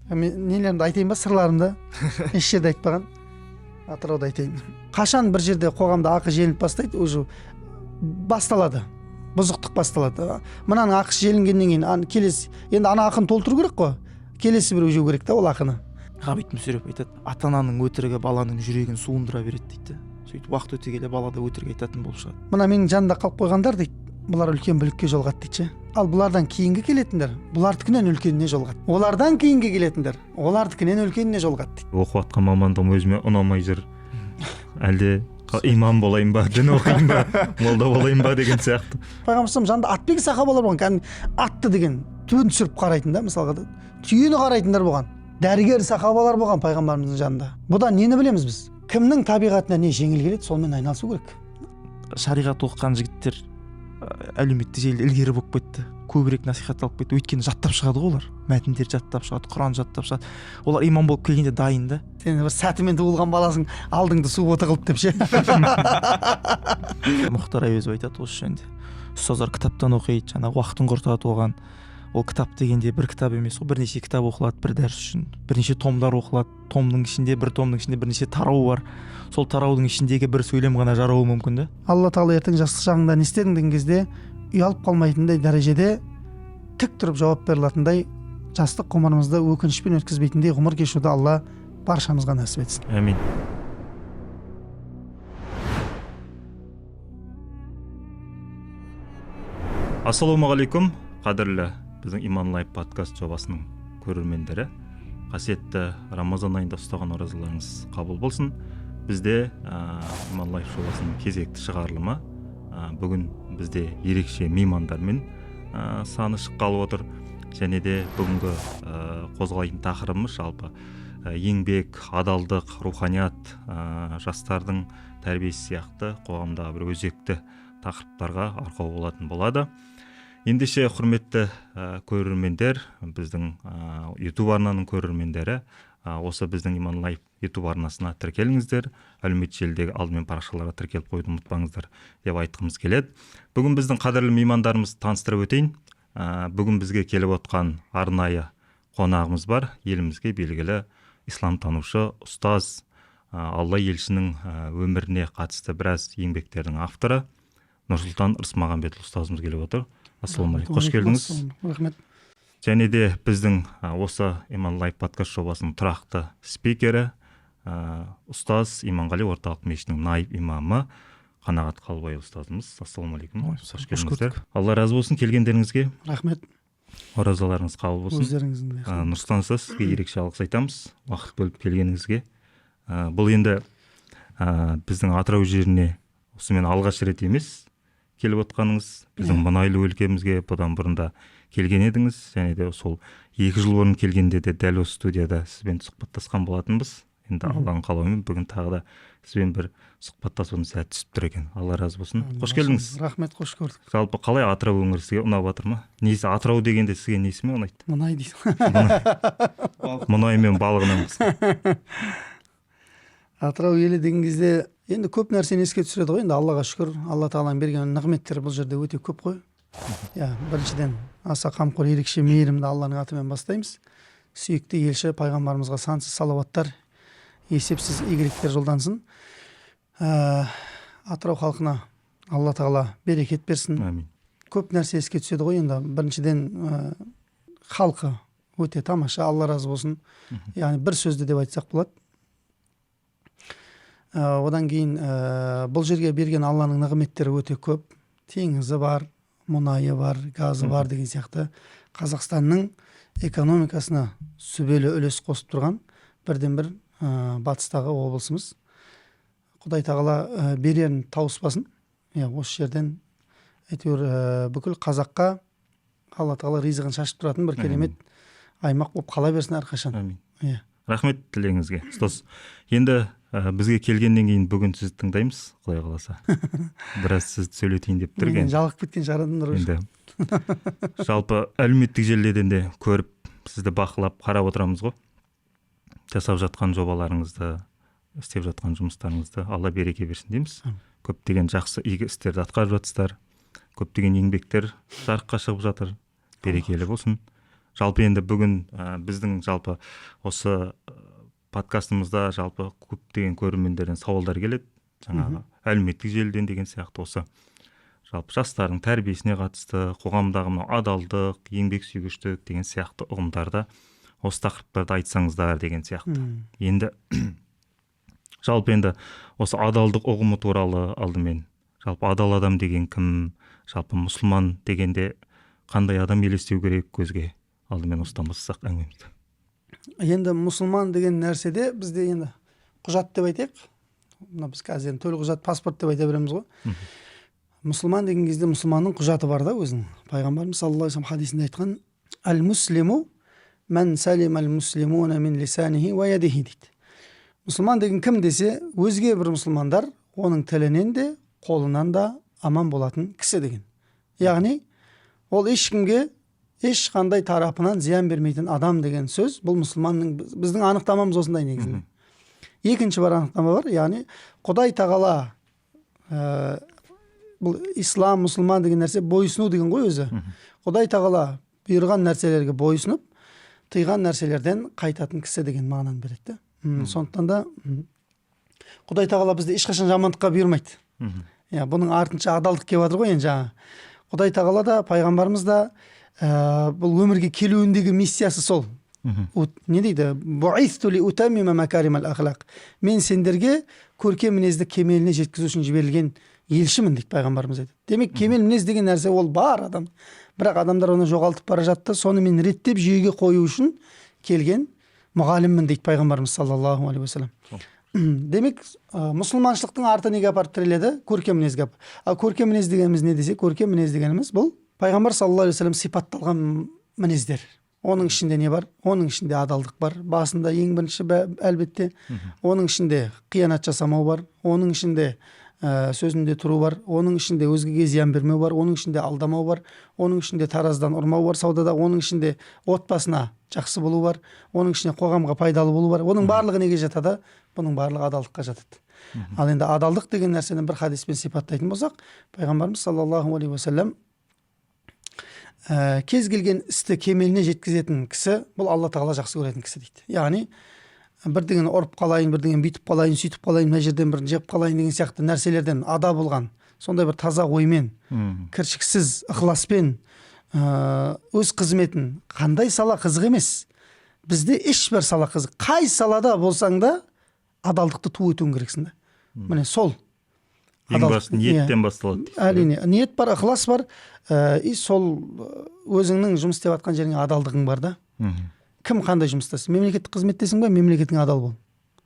Мен нелерімді айтайын ба, сырларымды? Еш жерде айтпаған. Атырауда айтайын. Қашан бір жерде қоғамда ақы желініп бастайды, уже басталады. Бұзықтық басталады. Мынаның ақысы желінгеннен кейін келесі, енді ана ақыны толтыру керек қой. Келесі бір өжеу керек та ол ақыны. Ғабит Мүсіреп айтады, ата-ананың өтірігі баланың жүрегін суындыра береді дейді. Сөйтіп уақыт өте келе бала да өтірік айтатын болып шығады. Мына менің жанымда қалып қойғандар дейді, бұлар үлкен бүлікке жолығады дейді. Ал бұлардан кейінгі келетіндер, бұлардікінен үлкеніне жолығады. Олардан кейінгі келетіндер, олардікінен үлкеніне жолығады дейді. Оқып жатқан мамандығым өзіме ұнамай жүр. Әлде имам болайын ба, дін оқиын ба, молда болайын ба деген сияқты. Пайғамбар жанында атбегі сахабалар болған, кәдімгі атты деген түбін түсіріп қарайтын да, мысалға түйені қарайтындар болған. Дәрігер сахабалар болған пайғамбарымыздың жанында. Бұдан нені білеміз біз? Кімнің табиғатына не жеңіл келеді, сонымен айналысу керек. Шариғат оқыған жігіттер әлеуметтік желіде ілгері болып кетті. Көбірек насихатталып кетті. Өйткені жаттап шығады ғой олар. Мәтіндер жаттап шығады, Құран жаттап шығады. Олар имам болып келгенде дайын да. Сен бір сәтімен туылған баласың, алдыңды су оты қылып деп ше. Мұхтар Әуезов айтады осы жөнінде. Ұстаздар кітаптан оқиды, жаңағы уақытын құртады оған. Ол кітап дегенде бір кітап емес, ол бірнеше кітап оқылады бір дәріс үшін. Бірнеше томдар оқылады. Томның ішінде бірнеше тарау бар. Сол тараудың ішіндегі бір сөйлем ғана жарауы мүмкін да. Алла тағала ертең жастық шағыңда не істедің деген кезде ұялып қалмайтындай дәрежеде тік тұрып жауап берілетіндей жастық ғұмырымызды өкінішпен өткізбейтіндей ғұмыр кешуді Алла баршамызға нәсіп етсін. Әмин. Ассалаумағалейкум, қадірлі біздің Иман Лайф подкаст жобасының көрермендері. Қасиетті Рамазан айында ұстаған оразаларыңыз қабыл болсын. Бізде Иман Лайф жобасының кезекті шығарылымы. Бүгін бізде ерекше меймандармен саны шыққалы отыр. Және де бүгінгі қозғалатын тақырыбымыз жалпы еңбек, адалдық, руханият, жастардың тәрбиесі сияқты қоғамдағы бір өзекті тақырыптарға арқау болатын болады. Ендеше құрметті көрермендер, біздің YouTube арнаның көрермендері, осы біздің Иман Лайф YouTube арнасына тіркеліңіздер. Әлеуметтік желідегі алдымен парақшаларға тіркеліп қойды ұмытпаңыздар деп айтқымыз келеді. Бүгін біздің қадірлі меймандарымызды таныстырып өтейін. Бүгін бізге келіп отқан арнайы қонағымыз бар. Елімізге белгілі исламтанушы ұстаз, Алла елшінің өміріне қатысты біраз еңбектердің авторы Нұрсұлтан Рысмағамбетұлы ұстазымыз келіп отыр. Ассалаумағалейкум, қош келдіңіз. Рахмет. Және де біздің осы Иман Лайф подкаст жобасының тұрақты спикері, ұстаз Иманғали орталық мешітінің наиб имамы Қанағат Қалыбай ұстазымыз. Ассалаумағалейкум. Қош келдіңіздер. Алла разы болсын келгендеріңізге. Рахмет. Оразаларыңыз қабыл болсын. Өздеріңіздің. Нұрсұлтан ұстаз, сізге ерекше алғыс айтамыз уақыт бөліп келгеніңізге. Бұл енді біздің Атырау жеріне осымен алғаш рет емес келіп отқаныңыз. Біздің мұнайлы өлкемізге бұдан бұрында келген едіңіз, және де сол 2 жыл бұрын келгенде де дәл осы студияда сізбен сұхбаттасқан болатынбыз. Енді Алланың қалауымен бүгін тағы да сізбен бір сұхбаттасудың сәті түсіп тұр екен. Алла разы болсын. Қош келдіңіз. Рахмет, қош көрдік. Жалпы қалай Атырау өңірі сізге ұнап жатыр ма? Несі Атырау дегенде сізге несі ме ұнайды? Мұнай дейді. Мұнай мен балығынан басқа. Атырау елі деген кезде енді көп нәрсені еске түсіреді ғой. Енді Аллаға шүкір, Алла тағаланың берген нығметтері бұл жерде өте көп қой. Біріншіден аса қамқор, ерекше мейірімді Алланың атымен бастаймыз. Сүйікті елші пайғамбарымызға сансыз салауаттар, есепсіз игіліктер жолдансын. Атырау халқына Алла тағала берекет берсін. Амин. Көп нәрсе еске түседі ғой. Енді біріншіден халқы өте тамаша, Алла разы болсын. Яғни бір сөзді деп айтсақ болады. Одан кейін бұл жерге берген Алланың нығметтері өте көп. Теңізі бар, мұнайы бар, газы бар деген сияқты Қазақстанның экономикасына сүбелі үлес қосып тұрған бірден бір батыстағы облысымыз. Құдай тағала берерін тауыспасын. Осы жерден әйтеуір бүкіл қазаққа Алла тағала ризығын шашып тұратын бір керемет аймақ болып қала берсін әрқашан. Амин. Рахмет тілегіңізге. Ұстаз, енді бізге келгеннен кейін бүгін сізді тыңдаймыз, Құдай қаласа. Біраз сізді сөйлетейін деп тұр екен. Жалығып кеткен шығарындыр. Енді жалпы әлеуметтік желілерден де көріп, сізді бақылап қарап отырамыз ғой. Жасап жатқан жобаларыңызды, істеп жатқан жұмыстарыңызды Алла береке берсін дейміз. Көптеген жақсы игі істерді атқарып жатсыздар. Көптеген еңбектер жарыққа шығып жатыр. Берекелі болсын. жалпы енді бүгін біздің жалпы осы подкастымызда жалпы көптеген көрермендерден сауалдар келеді, жаңағы әлеуметтік желіден деген сияқты, осы жалпы жастардың тәрбиесіне қатысты, қоғамдағы мынау адалдық, еңбексүйгіштік деген сияқты ұғымдарда осы тақырыптарды айтсаңыздар деген сияқты. Енді жалпы енді осы адалдық ұғымы туралы алдымен, жалпы адал адам деген кім, жалпы мұсылман дегенде қандай адам елестеу керек көзге, алдымен осыдан бастасақ әңгімемізді. Енді мұсылман деген нәрседе бізде енді құжат деп айтайық, біз қазір төлқұжат, құжат, паспорт деп айта береміз ғой. Мұсылман деген кезде мұсылманның құжаты бар да өзінің. Пайғамбарымыз саллаллаху алейхи ва саллям хадисінде айтқан: "Әл-муслиму мән салим әл-муслимуна мин лисанихи ва ядихи" дейді. Мұсылман деген кім десе, өзге бір мұсылмандар оның тілінен де, қолынан да аман болатын кісі деген. Яғни ол ешкімге ешқандай тарапынан зиян бермейтін адам деген сөз. Бұл мұсылманның, біздің анықтамамыз осындай негізінде. Екінші бар анықтама бар, яғни Құдай тағала, бұл ислам, мұсылман деген нәрсе бойсыну деген ғой өзі. Құдай тағала бұйырған нәрселерге бойсынып, тыйған нәрселерден қайтатын кісі деген мағынаны береді. Сондықтан да Құдай тағала бізді ешқашан жамандыққа бұйырмайды. Бұның артынша адалдық келіп жатыр ғой енді жаңа. Құдай тағала да, пайғамбарымыз да бұл өмірге келуіндегі миссиясы сол. Не дейді? Бу'исту ли утаммима макаримал ахлақ. Мен сендерге көркем мінезді кемеліне жеткізу үшін жіберілген елшімін дейді пайғамбарымыз айтады. Демек, кемел мінез деген нәрсе ол бар адам. Бірақ адамдар оны жоғалтып бара жатты. Соны мен реттеп жүйеге қою үшін келген мұғаліммін дейді пайғамбарымыз саллаллаху алейхи ва саллям. Демек, мұсылманшылықтың арты неге апарып тіреледі? Көркем мінезге. Ал көркем мінез дегеніміз не десе? Көркем мінез дегеніміз бұл пайғамбар саллаллаху алейхи ва саллям сипатталған мінездер. Оның ішінде не бар? Оның ішінде адалдық бар. Басында ең бірінші әлбетте. Оның ішінде қиянат жасамау бар. Оның ішінде сөзінде тұру бар. Оның ішінде өзгеге зиян бермеу бар. Оның ішінде алдамау бар. Оның ішінде тараздан ұрмау бар саудада. Оның ішінде отбасына жақсы болу бар. Оның ішінде қоғамға пайдалы болу бар. Оның барлығы неге жатады? Бұның барлығы адалдыққа жатады. Ал енді адалдық деген нәрсені бір хадиспен сипаттайтын болсақ, пайғамбарымыз саллаллаху алейхи ва саллям кез келген істі кемеліне жеткізетін кісі бұл Алла тағала жақсы көретін кісі дейді. Яғни бірдеңені ұрып қалайын, бірдеңені бүйтіп қалайын, сөйтіп қалайын, мына жерден бірін жеп қалайын деген сияқты нәрселерден ада болған, сондай бір таза оймен, кіршіксіз ықыласпен өз қызметін, қандай сала қызық емес. Бізде ешбір сала қызық. Қай салада болсаң да адалдықты ту етуің керексің да. Міне сол. Ең басты ниеттен басталады. Әрине, ниет бар, ықылас бар, и сол өзіңнің жұмыс істеп жатқан жеріңе адалдығың бар да. Кім қандай жұмыстасың? Мемлекеттік қызметтесің ба? Мемлекетіңе адал бол.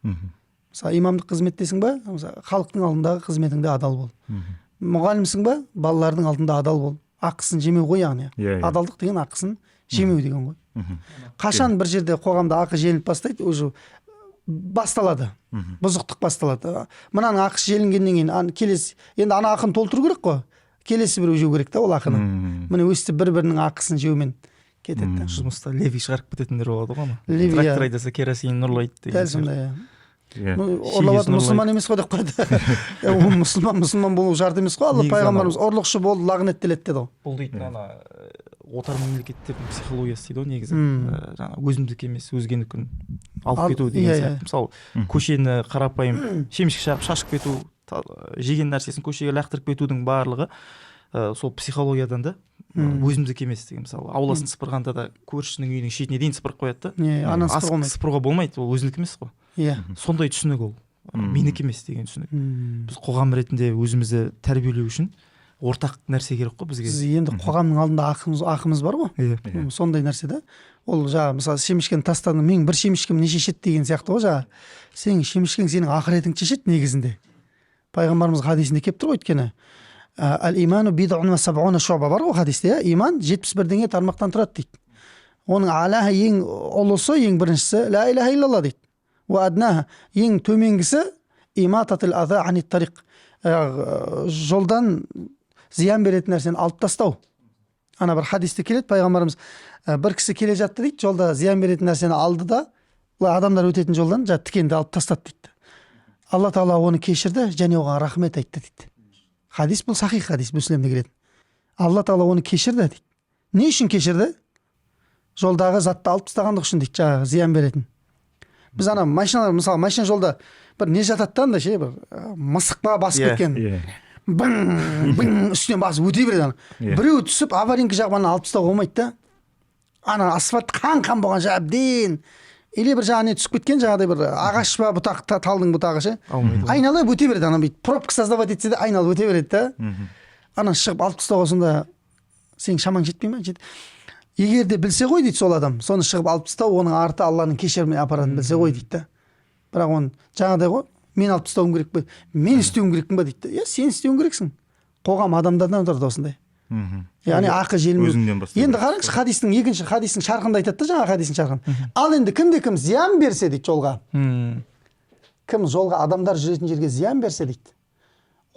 Мысалы, имамдық қызметтесің ба? Халықтың алдындағы қызметіңде адал бол. Мұғалімсің ба? Балалардың алдында адал бол. Ақысын жемеу ғой, яғни. Адалдық деген ақысын жемеу деген ғой. Қашан бір жерде қоғамда ақы желініп бастайды, уже басталады. Бұзықтық басталады. Мынаның ақысы желінгеннен кейін келесі, енді ана ақын толтыру керек қой. Келесі біреу жеу керек та ол ақыны. Міне өстіп бір-бірінің ақысын жеумен кетеді. Жұмыста леви шығарып кететіндер болады ғой. Трактор айдаса керосин нұрлайды. Дәл сондай. Ұрлап мұсылман емес қой деп қойды. Мұсылман болу шарт емес қой. Алла пайғамбарымыз ұрлықшы болды, лағнеттеледі деді ғой. Бұл дейтін ана отар мемлекеттердің психологиясы дейді ғой негізі. Жаңа өзімдік емес, өзгенікін алып кету деген сияқты. Мысалы, көшені қарапайым шемішке шағып шашып кету, жеген нәрсесін көшеге лақтырып кетудің барлығы сол психологиядан да өзімдік емес деген. Мысалы, ауласын сыпырғанда да көршінің үйінің шетіне дейін сыпырып қояды да. Сыпыруға болмайды, ол өзінікі емес қой. Сондай түсінік ол. Менікі емес деген түсінік. Біз қоғам ретінде өзімізді тәрбиелеу үшін ортақ нәрсе керек қой бізге. Енді қоғамның алдында ақымыз бар ғой. Сондай нәрсе да. Ол жаңа мысалы шемішкені тастадың, менің бір шемішкем не шешеді деген сияқты ғой жаңа. Сенің шемішкең сенің ақыретіңді шешеді негізінде. Пайғамбарымыз хадисінде келіп тұр ғой өйткені. Әл-иману бид'ун ва саб'уна шуба бар ғой хадисте. Иман 71 тармақтан тұрады дейді. Оның алаһы ең ұлысы, ең біріншісі ла илаха иллалла дейді. Ва аднаһа ең төменгісі имататул аза анит тариқ. Жолдан зиян беретін нәрсені алып тастау. Ана бір хадисте келеді, пайғамбарымыз бір кісі келе жатты дейді, жолда зиян беретін нәрсені алды да, адамдар өтетін жолдан тікенді алып тастады дейді. Алла тағала оны кешірді, және оған рахмет айтты дейді. Хадис бұл сахих хадис, Мүслимде келеді. Алла тағала оны кешірді дейді. Не үшін кешірді? жолдағы затты алып тастағандық үшін дейді, жаңағы зиян беретін. Біз ана машиналар, мысалы машина жолда бір не жатады да, андай ше, бір мысыққа басып кеткен. Бың үстінен басып өте береді ана. Біреу түсіп аваринка жағынан алып тастауға болмайды да. Ана асфальт қан болған әбден. Или бір жағына түсіп кеткен, жаңағыдай бір ағаш па, бұтақ, талдың бұтағы ше. Айналып өте береді ана, бүйтіп пробка создавать етсе де айналып өте береді да. Ана шығып алып тастауға сонда сенің шамаң жетпей ме? Егер де білсе ғой дейді сол адам, соны шығып алып тастау, оның арты Алланың кешіріміне апаратынын білсе ғой дейді да. Бірақ оны жаңағыдай ғой, мен алып тастауым керек пе? Мен істеуім керекпін ба дейді. Сен істеуің керексің. Қоғам адамдардан тұрады осындай. Яғни ақы желмен. Енді қараңыз, хадистің екінші хадистің шарқында айтады да, жаңа хадистің шарқын. Ал енді кімде-кім зиян берсе дейді жолға. Кім жолға адамдар жүретін жерге зиян берсе дейді.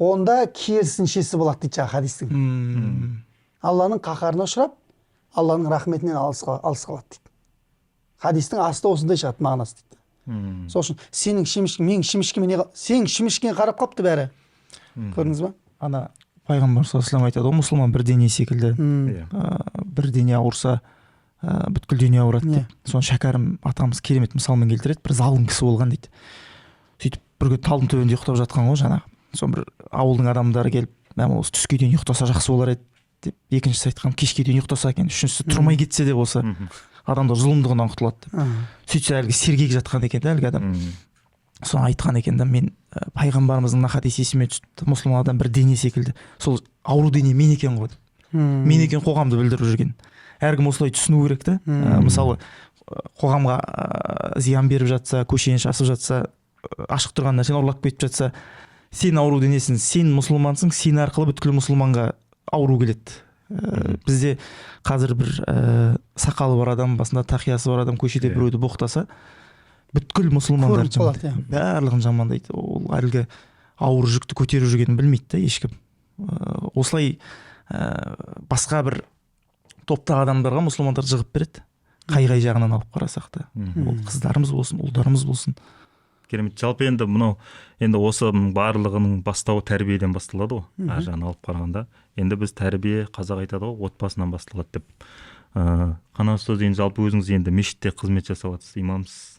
Онда керісіншесі болады дейді жаңа хадистің. Алланың қаһарына ұшырап, Алланың рахметінен алыс қалады дейді. Хадистің асты осындай шығады мағынасы дейді. Сол үшін сенің шемішкең, менің шемішкеме не, сенің шемішкең қарап қалыпты бәрі. Көрдіңіз ба? Ана пайғамбар саллаллаху алейхи айтады ғой, мұсылман бір дене секілді. Бір дене ауырса, бүткіл дене ауырады деп. Соны шәкәрім атамыз керемет мысалмен келтіреді. Бір залым кісі болған дейді. Сөйтіп бір күні талдың төбінде ұйықтап жатқан ғой жаңағы. Соны бір ауылдың адамдары келіп, "Мәм, осы түске дейін ұйықтаса жақсы болар еді" деп, екіншісі айтқан, "Кешке дейін ұйықтаса екен", үшіншісі "Тұрмай кетсе де болса, адамдар зұлымдығынан құтылады" деп. Сөйтсе әлгі сергек жатқан екен да әлгі адам. Соны айтқан екен да, мен пайғамбарымыздың хадисі есіме түсті, мұсылман адам бір дене секілді. Сол ауру дене мен екен ғой. Мен екен қоғамды білдіріп жүрген. Әркім осылай түсіну керек та. Мысалы, қоғамға зиян беріп жатса, көшені шасып жатса, ашық тұрған нәрсені ұрлап кетіп жатса, сен ауру денесің, сен мұсылмансың, сен арқылы бүткіл мұсылманға ауру келеді. Бізде қазір бір сақалы бар адам, басында тақиясы бар адам көшеде біреуді боқтаса, бүткіл мұсылмандар жамандайды, барлығын жамандайды. Ол әлгі ауыр жүкті көтеріп жүргенін білмейді да ешкім. Осылай басқа бір топтағы адамдарға мұсылмандар жығып береді. Қай жағынан алып қарасақ та. Ол қыздарымыз болсын, ұлдарымыз болсын. Керемет. Жалпы енді мынау, енді осы барлығының бастауы тәрбиеден басталады ғой. Ар жағынан алып қарағанда. Енді біз тәрбие, қазақ айтады ғой, отбасынан басталады деп. Қана ұстаз, енді жалпы өзіңіз енді мешітте қызмет жасап жатсыз, имамсыз.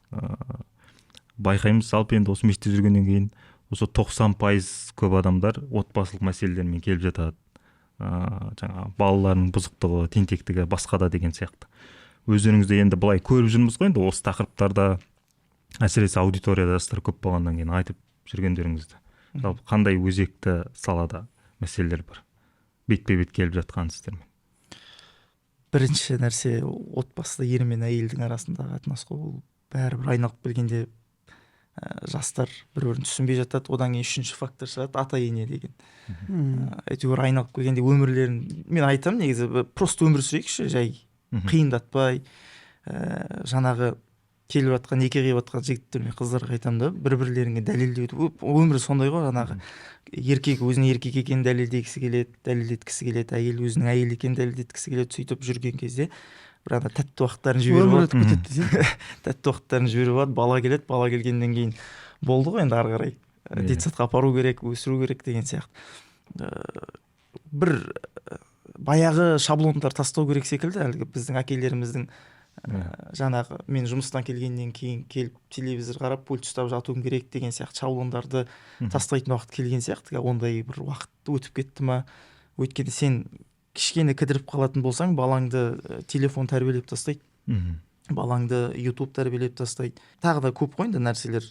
Байқаймыз, жалпы енді осы мешітте жүргеннен кейін осы 90% көп адамдар отбасылық мәселелермен келіп жатады. Жаңа балаларының бұзықтығы, тентектігі, басқа да деген сияқты. Өздеріңізде енді былай көріп жүрміз ғой, енді осы тақырыптарда әсіресе аудиторияда жастар көп болғаннан кейін айтып жүргендеріңізді. Жалпы қандай өзекті салада мәселелер бар? Бетпе-бет келіп жатқан сіздермен. Бірінші нәрсе, отбасыда ер мен әйелдің арасындағы қатынас қой. Ол бәрібір айналып келгенде жастар бір-бірін түсінбей жатады. Одан кейін үшінші фактор шығады, ата-ене деген. Әйтеуір айналып келгенде өмірлерін, мен айтамын негізі, просто өмір сүрейікші, жай қиындатпай, жаңағы келіп жатқан, неке қиып жатқан жігіттер мен қыздарға айтамын да, бір-бірлеріңе дәлелдеу. Өмір сондай ғой, жаңағы еркек өзінің еркек екенін дәлелдегісі келеді, дәлелдеткісі келеді, әйел өзінің әйел екенін дәлелдеткісі келеді. Сөйтіп жүрген кезде бір ана тәтті уақыттарын жіберіп алады. Тәтті уақыттарын жіберіп алады, бала келеді, бала келгеннен кейін болды ғой енді ары қарай. Детсадқа апару керек, өсіру керек деген сияқты. Бір баяғы шаблондар тастау керек секілді, әлгі біздің әкелеріміздің жаңағы мен жұмыстан келгеннен кейін келіп телевизор қарап пульт ұстап жатуым керек деген сияқты шаблондарды тастайтын уақыт келген сияқты. Ондай бір уақыт өтіп кетті ма? Өйткені сен кішкене кідіріп қалатын болсаң, балаңды телефон тәрбиелеп тастайды, балаңды YouTube тәрбиелеп тастайды. Тағы да көп қой енді нәрселер.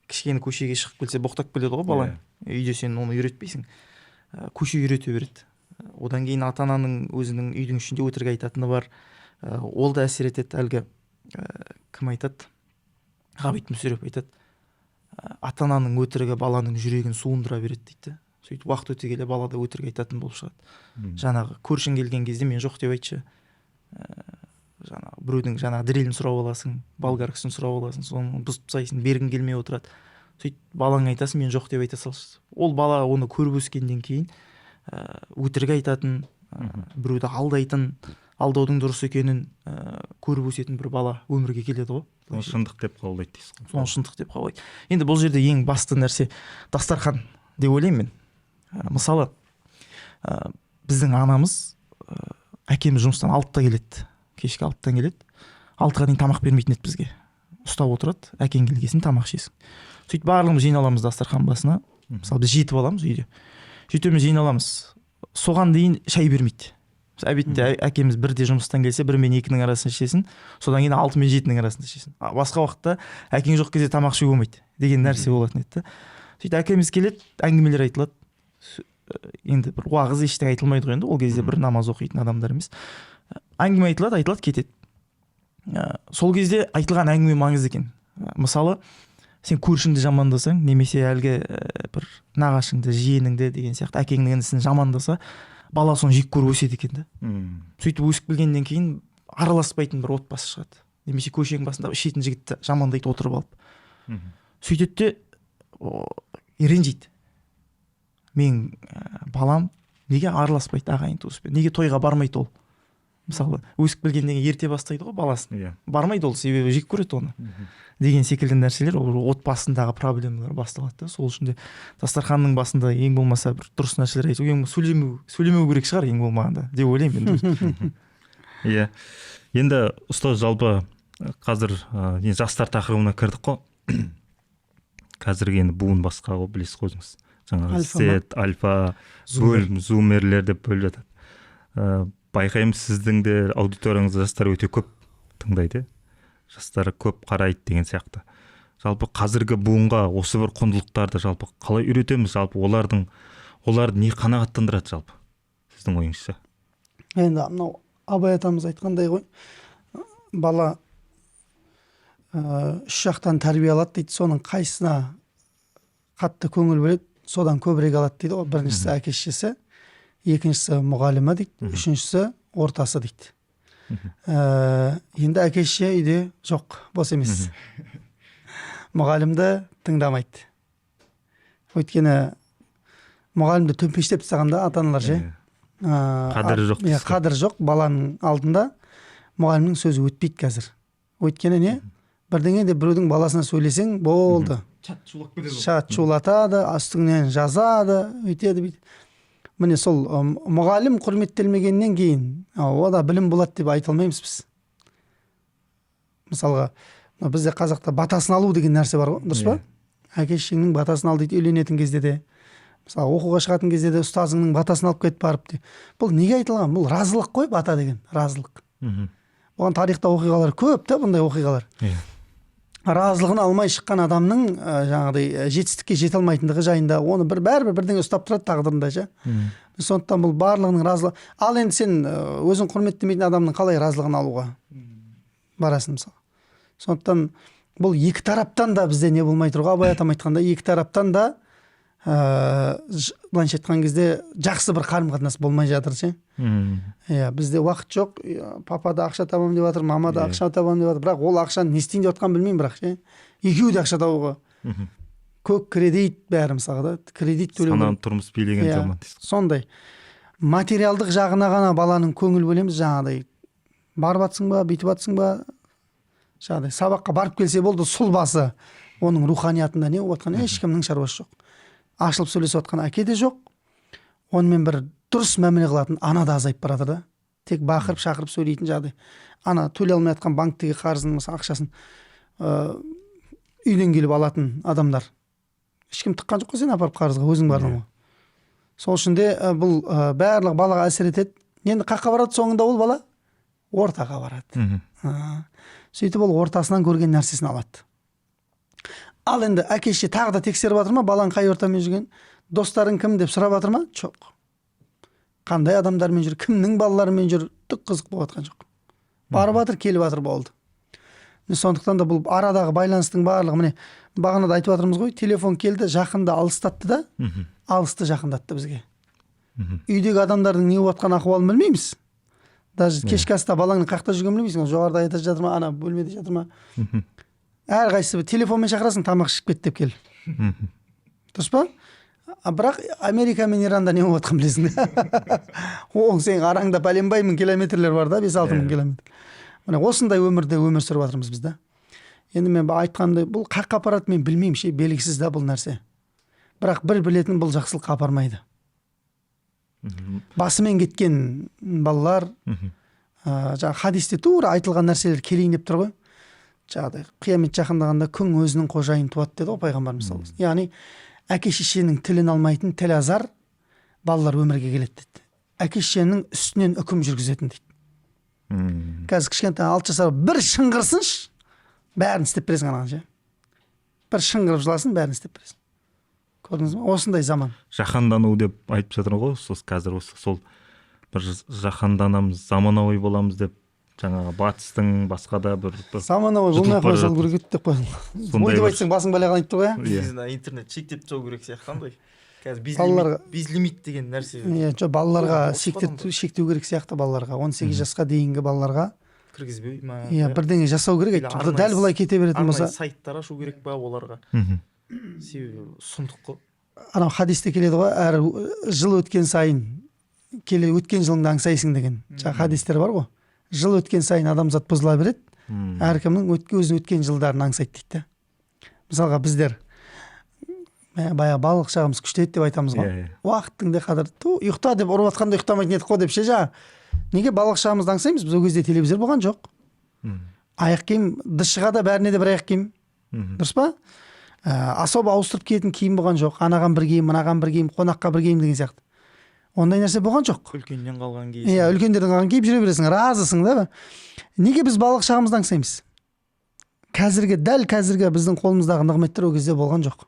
Кішкене көшеге шығып келсе боқтап келеді ғой балаң. Үйде сен оны үйретпейсің. Көше үйрете береді. Одан кейін ата-ананың өзінің үйдің ішінде өтірік айтатыны бар. Ол да әсер етеді. Әлгі кім айтады? Ғабит Мүсіреп айтады. Ата-ананың өтірігі баланың жүрегін суындыра береді дейді. Сөйтіп уақыт өте келе балада өтірік айтатын болып шығады. Жаңағы көршің келген кезде мен жоқ деп айтшы. Жаңағы біреудің жаңағы дірелін сұрап аласың, болгаркасын сұрап аласың, соны бұзып тастайсың, бергің келмей отырады. Сөйтіп балаң айтасың, мен жоқ деп айта салшы. Ол бала оны көріп өскеннен кейін өтірік айтатын, біреуді алдайтын, алдаудың дұрыс екенін көріп өсетін бір бала өмірге келеді ғой. Соны шындық деп қабылдайды дейсіз ғой. Соны шындық деп қабылдайды. Енді бұл жерде ең басты нәрсе дастархан деп ойлаймын мен. Мысалы, біздің анамыз, әкеміз жұмыстан 6-та келеді. кешкі 6-тан келеді, 6-ға дейін тамақ бермейтін еді бізге, ұстап отырады, әкең келгесін тамақ ішесің. Сөйтіп барлығымыз жиналамыз дастархан басына, мысалы біз 7 баламыз үйде, жетеуміз жиналамыз, соған дейін шай бермейді. Обедте әкеміз бірде жұмыстан келсе, 1 мен 2-нің арасында ішесін, содан кейін 6 мен 7-нің арасында ішесін. Басқа уақытта әкең жоқ кезде тамақ ішу болмайды деген нәрсе болатын еді. Сөйтіп әкеміз келеді, әңгімелер айтылады. Енді бір уағыз ештеңе айтылмайды ғой енді, ол кезде бір намаз оқитын адамдар емес. Әңгіме айтылады, кетеді. Сол кезде айтылған әңгіме маңызды екен. Мысалы, сен көршіңді жамандасаң, немесе әлгі бір нағашыңды, жиеніңді деген сияқты әкеңнің інісін жамандаса, бала соны жек көріп өседі екен да. Сөйтіп өсіп келгеннен кейін араласпайтын бір отбасы шығады. Немесе көшенің басында ішетін жігітті жамандайды отырып алып. Сөйтеді де ренжиді. Мен балам неге араласпайды ағайын туыспен? Неге тойға бармайды ол? Мысалы, өсіп келгеннен кейін ерте бастайды ғой баласын. Бармайды ол, себебі жек көреді оны. Деген секілді нәрселер ол отбасындағы проблемалар басталады. Сол үшін де дастарханның басында ең болмаса бір дұрыс нәрселер айту, ең сөйлемеу керек шығар ең болмағанда деп ойлаймын енді. Иә. Енді ұстаз, жалпы қазір жастар тақырыбына кірдік қой. Қазіргі енді буын басқа ғой, білесіз ғой өзіңіз. Жаңағы Z, альфа, зумерлер деп бөліп жатады. Байқаймыз, сіздің де аудиторияңызда жастар өте көп тыңдайды, жастар көп қарайды деген сияқты. Жалпы қазіргі буынға осы бір құндылықтарды жалпы қалай үйретеміз? Жалпы оларды не қанағаттандырады жалпы сіздің ойыңызша? Енді мынау Абай атамыз айтқандай ғой, бала 3 жақтан тәрбие алады дейді, соның қайсына қатты көңіл бөледі, содан көбірек алады дейді ғой. Біріншісі әке-шешесі, екіншісі мұғалімі дейді, үшіншісі ортасы дейді. Енді әке-шеше үйде жоқ, бос емес. Мұғалімді тыңдамайды. Өйткені мұғалімді төмпештеп тастағанда ата-аналар ше. Қадірі жоқ. Қадірі жоқ, баланың алдында мұғалімнің сөзі өтпейді қазір. Өйткені не? Бірдеңе де біреудің баласына сөйлесең болды. Шат шулатады, астыңнен жазады, өйтеді. Міне сол мұғалім құрметтелмегеннен кейін ода білім болады деп айта алмаймыз біз. Мысалға, бізде қазақта батасын алу деген нәрсе бар ғой, дұрыс па? Әке-шешеңнің батасын ал дейді, үйленетін кезде де. Мысалы, оқуға шығатын кезде де ұстазыңның батасын алып кетіп барып дейді. Бұл неге айтылған? Бұл разылық қой, бата деген, разылық. Бұған тарихта оқиғалар көп та, бұндай оқиғалар. Разылығын алмай шыққан адамның жаңағыдай жетістікке жете алмайтындығы жайында оны бәрібір бірдеңе ұстап тұрады тағдырында ше. Сондықтан бұл барлығының разылығы. Ал енді сен өзің құрметтемейтін адамның қалай разылығын алуға барасың мысалы. Сондықтан бұл екі тараптан да бізде не болмай тұр ғой, Абай атам айтқанда, екі тараптан да былайша айтқан кезде жақсы бір қарым-қатынас болмай жатыр ше. Бізде уақыт жоқ, папа да ақша табамын деп жатыр, мама да ақша табамын деп жатыр, бірақ ол ақшаны не істейін деп жатқанын білмеймін, бірақ ше. Екеуі де ақша табуға. Көк кредит бәрі мысалға да, кредит төлеу. Сананы тұрмыс билеген заман. Сондай. Материалдық жағына ғана баланың көңіл бөлеміз, жаңағыдай барып атсың ба, бүйтіп атсың ба, жаңағыдай сабаққа барып келсе болды, сұлбасы оның руханиятында не болып жатқан ешкімнің шаруасы жоқ. Ашылып сөйлесіп жатқан әке де жоқ. Онымен бір дұрыс мәміле қылатын ана да азайып барады да. Тек бақырып шақырып сөйлейтін жағдай. Ана төлей алмай жатқан банктегі қарызының ақшасын үйден келіп алатын адамдар. Ешкім тыққан жоқ қой сен апарып қарызға, өзің бардың ғой. Сол үшін де бұл барлық балаға әсер етеді. Енді қаққа барады соңында ол бала? Ортаға барады. Сөйтіп ол ортасынан көрген нәрсесін алады. Ал енді әке-шеше тағы да тексеріп жатыр ма, балаң қай ортамен жүрген, достарың кім деп сұрап жатыр ма? Жоқ. Қандай адамдармен жүр, кімнің балаларымен жүр, түк қызық болып жатқан жоқ. Барып жатыр, келіп жатыр, болды. Сондықтан да бұл арадағы байланыстың барлығы, міне бағанада айтып жатырмыз ғой, телефон келді, жақында алыстатты да, алысты жақындатты бізге. Үйдегі адамдардың не болып жатқан ахуалын білмейміз. Даже кешкі аста балаңның қақта жүргенін білмейсің, жоғарыда айтып жатыр ма, ана бөлмеде жатыр ма? Әрқайсысы телефонмен шақырасың, тамақ ішіп кет деп кел. Дұрыс па? Бірақ Америка мен Иранда не болып жатқан білесің. Ол сен араңда пәленбай мың километрлер бар да, 5-6 мың километр. Міне осындай өмірде өмір сүріп жатырмыз біз да. Енді мен айтқандай, бұл қаққа апарады мен білмеймін ше, белгісіз да бұл нәрсе. Бірақ бір білетін бұл жақсылыққа апармайды. Басымен кеткен балалар жаңағы хадисте тура айтылған нәрселер келейін деп тұр ғой. Жаңағыдай қиямет жақындағанда күң өзінің қожайын туады деді ғой пайғамбарымыз саллаллаху алейхи вассалам. Яғни әке шешенің тілін алмайтын тіл азар балалар өмірге келеді дейді. Әке шешенің үстінен үкім жүргізетін дейді. Қазір кішкентай 6 жасар бір шыңғырсыншы, бәрін істеп бересің анаған ше. Бір шыңғырып жыласын, бәрін істеп бересің. Көрдіңіз бе? Осындай заман. Жаһандану деп айтып жатыр ғой, қазір сол бір жаһанданамыз, заманауи боламыз деп жаңағы батыстың басқа да бір заманауи болмай ақ қой, сол керек еді деп қойдың. Ой деп айтсаң басың бәлеға айтып тұр ғой. Интернет шектеп тастау керек сияқтандай. Қазір Балаларға безлимит деген нәрсе. Жоқ, балаларға шектеу керек сияқты, балаларға 18 жасқа дейінгі балаларға кіргізбей ма? Бірдеңе жасау керек айтты. Дәл бұлай кете беретін болса, сайттар ашу керек па оларға? Себебі сұмдық қой. Анау хадисте келеді ғой, әр жыл өткен сайын өткен жылыңды аңсайсың деген. Жаңағы хадистер бар ғой. Жыл өткен сайын адамзат бұзыла береді. Әркімнің өзінің өткен жылдарын аңсайды дейді. Мысалға біздер баяғы балық шағымыз күшті еді деп айтамыз ғой. Уақыттың да қадірі, ұйықта деп ұрып жатқанда ұйықтамайтын едік қой деп ше. Неге балық шағымызды аңсаймыз? Біз ол кезде телевизор болған жоқ. Аяқ киім дышыға да бәріне де бір аяқ киім. Дұрыс па? Особо ауыстырып киетін киім болған жоқ. Анаған бір киім, мынаған бір киім, қонаққа бір киім деген сияқты. Ондай нәрсе болған жоқ. Үлкеннен қалған киім. Үлкендерден қалған киіп жүре бересің, разысың да. Неге біз балық шағымызды аңсаймыз? Дәл қазіргі біздің қолымыздағы нығметтер ол кезде болған жоқ.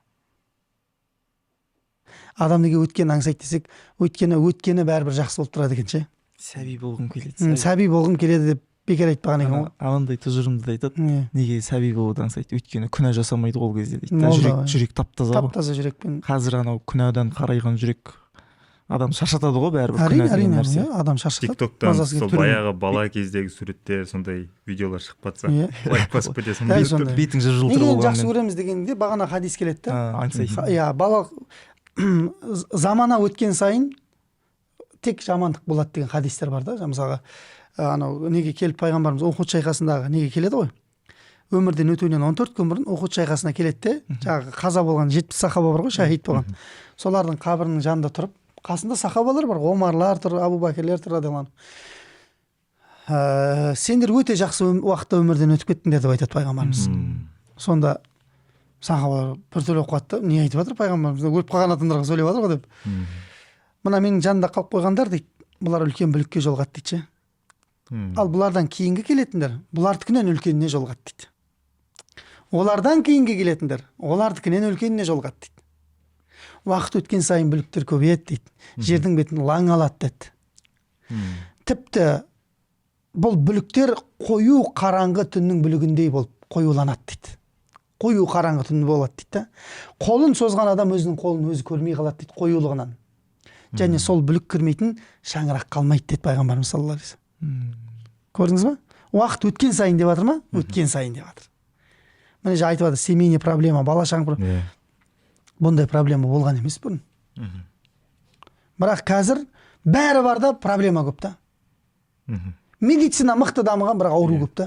Адам неге өткенін аңсайды десек, өткені бәрібір жақсы болып тұрады екен ше. Сәби болғым келеді. Сәби болғым келеді деп бекер айтпаған екен ғой. Анандай тұжырымды айтады. Неге сәби болуды аңсайды? Өйткені күнә жасамайды ол кезде дейді. Жүрек тап-таза ғой. Тап-таза жүрекпен. Қазір анау күнәдан қарайған жүрек адам шаршатады ғой бәрібір. Әрине, адам шаршатады. TikToктан сол баяғы бала кездегі суреттер, сондай видеолар шығып жатса, лайк басып кетесің. Бетің жып-жылтыр болғанмен. Неге жақсы көреміз дегенде бағана хадис келеді да. Аңсайсың. Бала замана өткен сайын тек жамандық болады деген хадистер бар да. Мысалға анау неге келіп пайғамбарымыз Ухуд шайқасындағы неге келеді ғой. Өмірден өтуінен 14 күн бұрын Ухуд шайқасына келеді де, жаңағы қаза болған 70 сахаба бар ғой, шахид болған. Солардың қабірінің жанында тұрып, қасында сахабалар бар, Омарлар тұр, Абу Бәкірлер тұр, радиаллаху анху. Сендер өте жақсы уақытта өмірден өтіп кеттіңдер деп айтады пайғамбарымыз. Сонда сахабалар біртүрлі оқып не айтып жатыр пайғамбарымыз? Өліп қалған адамдарға сөйлеп жатыр ғой деп. Мына менің жанымда қалып қойғандар дейді, бұлар үлкен бүлікке жолығады дейді ше. Ал бұлардан кейінгі келетіндер, бұлардікінен үлкеніне жолығады дейді. Олардан кейінгі келетіндер, олардікінен үлкеніне жолығады дейді. Уақыт өткен сайын бүліктер көбейеді дейді. Жердің бетін лаң алады дейді. Тіпті бұл бүліктер қою қараңғы түннің бүлігіндей болып қоюланады дейді. Қою қараңғы түн болады дейді. Қолын созған адам өзінің қолын өзі көрмей қалады дейді, қоюлығынан. Және сол бүлік кірмейтін шаңырақ қалмайды дейді пайғамбарымыз саллаллаху алейхи вассалам. Көрдіңіз ба? Уақыт өткен сайын деп жатыр ма? Өткен сайын деп жатыр. Міне айтып жатыр, семейный проблема, бала шаң бұндай проблема болған емес бұрын. Бірақ қазір бәрі бар да, проблема көп та. Медицина мықты дамыған, бірақ ауру көп та.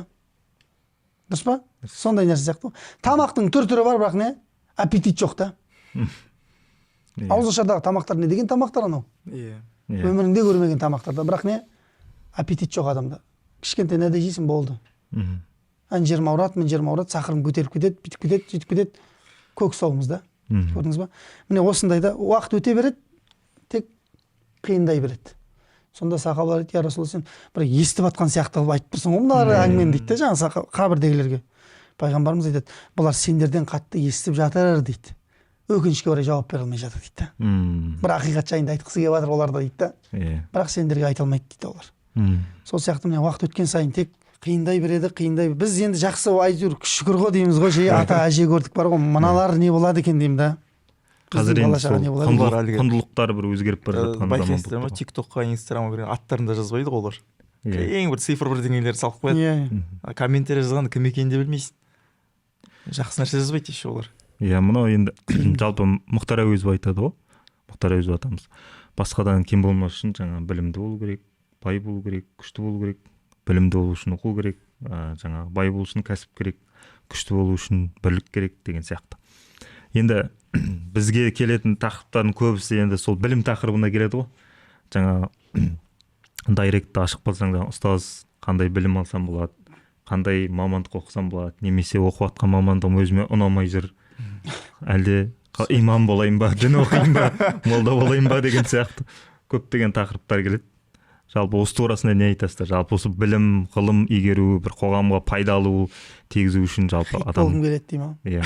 Дұрыс па? Сондай нәрсе сияқты. Тамақтың түр-түрі бар, бірақ не? Аппетит жоқ та. Ауызашардағы тамақтар не деген тамақтар анау? Өміріңде көрмеген тамақтар да, бірақ не? Аппетит жоқ адамда. Кішкентай нәрсе жейсің болды. Жерім ауырады, сақырым көтеріп кетеді, бүйтіп кетеді, сөйтіп кетеді. Көк соғымыз да. Көрдіңіз ба? Міне осындайда уақыт өте береді, тек қиындай береді. Сонда сахабалар айтты, я Расулалла, сен бір естіп жатқан сияқты қылып айтып тұрсың ғой мыналар әңгімені дейді, жаңағы қабірдегілерге. Пайғамбарымыз айтады, бұлар сендерден қатты естіп жатыр дейді. Өкінішке орай жауап бере алмай жатыр дейді. Бір ақиқат жайында айтқысы келіп жатыр олар да дейді. Бірақ сендерге айта алмайды дейді олар. Сол сияқты міне уақыт өткен сайын тек қиындай береді. Біз енді жақсы әйтеуір шүкір ғой дейміз ғой, ата әже көрдік бар ғой, мыналар не болады екен деймін да. Қазір енді сол құндылықтар бір өзгеріп бара жатқан байқайсыздар ма? TikTokқа, Инстаграмға кірген аттарында жазбайды ғой олар. Ең бір цифр бірдеңелер салып қояды. Комментарий жазғанда кім екенін де білмейсің. Жақсы нәрсе жазбайды еш олар. Мынау енді жалпы Мұхтар Әуезов айтады ғой. Мұхтар Әуезов атамыз. Басқадан кем болмас үшін жаңа білімді болу керек, бай болу керек, күшті болу керек. Білімді болу үшін оқу керек, жаңа бай болу үшін кәсіп керек, күшті болу үшін бірлік керек деген сияқты. Енді бізге келетін тақырыптардың көбісі енді сол білім тақырыбына келеді ғой. Жаңа дайректті ашып қалсаң да ұстаз қандай білім алсам болады, қандай мамандық оқысам болады, немесе оқып жатқан мамандығым өзіме ұнамай жүр, әлде имам болайын ба, дін оқиын ба, молда болайын ба деген сияқты көптеген тақырыптар келеді. Жалпы осы турасында не айтасыздар? Жалпы осы білім, ғылым игеру, бір қоғамға пайдалы тигізу үшін жалпы адам болғым келеді деймін. Иә.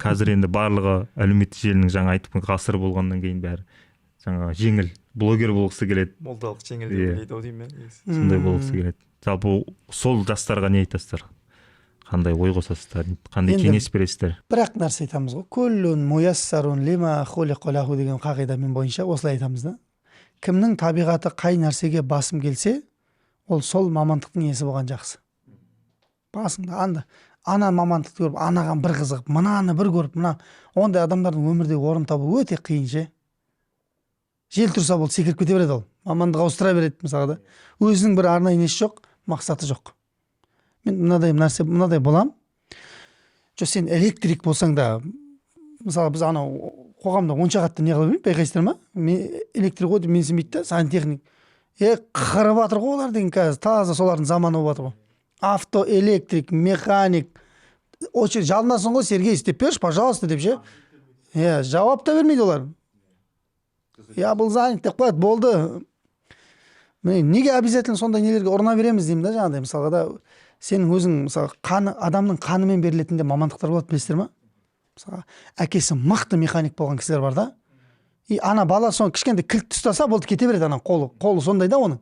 Қазір енді барлығы әлеуметтік желінің жаңа айтып ғасыр болғаннан кейін бәрі жаңа жеңіл блогер болғысы келеді. Молдалық жеңіл деп ойлайды деймін мен. Сондай болғысы келеді. Жалпы сол жастарға не айтасыздар? Қандай ой қосасыздар? Қандай кеңес бересіздер? Бірақ нәрсе айтамыз ғой. Күллун муяссарун лима хулиқа лаху деген қағидамен бойынша осылай айтамыз да. Кімнің табиғаты қай нәрсеге басым келсе, ол сол мамандықтың иесі болған жақсы. Басында ана мамандықты көріп, анаған бір қызығып, мынаны бір көріп, мына ондай адамдардың өмірдегі орын табу өте қиын ше. Жел тұрса болды, секіріп кете береді ол. Мамандық ауыстыра береді мысалға да. Өзінің бір арнайы несі жоқ, мақсаты жоқ. Мен мынадай болам. Сен электрик болсаң да, мысалы біз анау қоғамда онша қатты не қыла бермейді, байқайсыздар ма? Мен электрик ғой деп менсінбейді да, сантехник. Қырып жатыр ғой олар деген қазір, таза солардың заманы болып жатыр ғой. Автоэлектрик, механик. Очередь жалынасың ғой, Сергей істеп берші, пожалуйста деп ше. Жауап та бермейді олар. Я был занят деп қояды, болды. Неге обязательно сондай нелерге ұрына береміз деймін да, жаңағыдай мысалға да. Сенің өзің мысалы адамның қанымен берілетін де мамандықтар болады, білесіздер ма? Мысалы, әкесі мықты механик болған кісілер бар да. И ана бала соны кішкентай кілт ұстаса болды, кете береді ана қолы сондай да оның.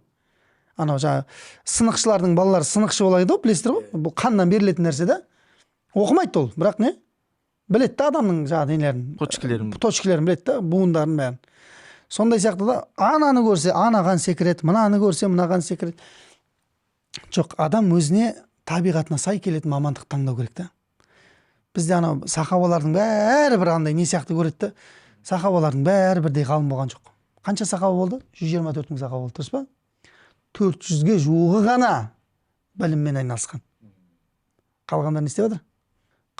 Анау жаңа сынықшылардың балалары сынықшы болады ғой, білесіздер ғой? Бұл қаннан берілетін нәрсе да. Оқымайды ол, бірақ не? Біледі да адамның жаңа нелерін, точкілерін біледі да, буындарын бәрін. Сондай сияқты да, ананы көрсе анаған секіреді, мынаны көрсе мынаған секіреді. Жоқ, адам өзіне табиғатына сай келетін мамандық таңдау керек та. Бізде анау сахабалардың бәрі бір андай не сияқты көреді да. Сахабалардың бәрі бірдей ғалым болған жоқ. Қанша сахаба болды? 124 мың сахаба болды, дұрыс па? 400-ге жуығы ғана біліммен айналысқан. Қалғандар не істеп жатыр?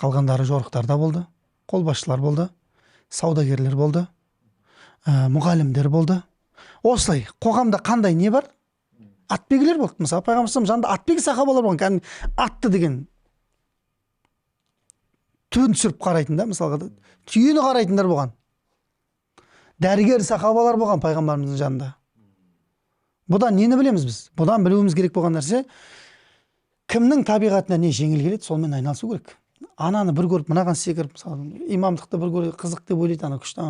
Қалғандары жорықтарда болды, қолбасшылар болды, саудагерлер болды, мұғалімдер болды. Осылай қоғамда қандай не бар? Атбегілер болды. Мысалы, пайғамбарымыз жанында атбегі сахабалар болған. Кәдімгі атты деген түн түсіріп қарайтын да, мысалға да. Түйені қарайтындар болған. Дәрігер сахабалар болған пайғамбарымыздың жанында. Бұдан нені білеміз біз? Бұдан білуіміз керек болған нәрсе, кімнің табиғатына не жеңіл келеді, солмен айналысу керек. Ананы бір көріп, мынаған секіріп, мысалы, имамдықты бір көріп, қызық деп ойлайды, ана күшті,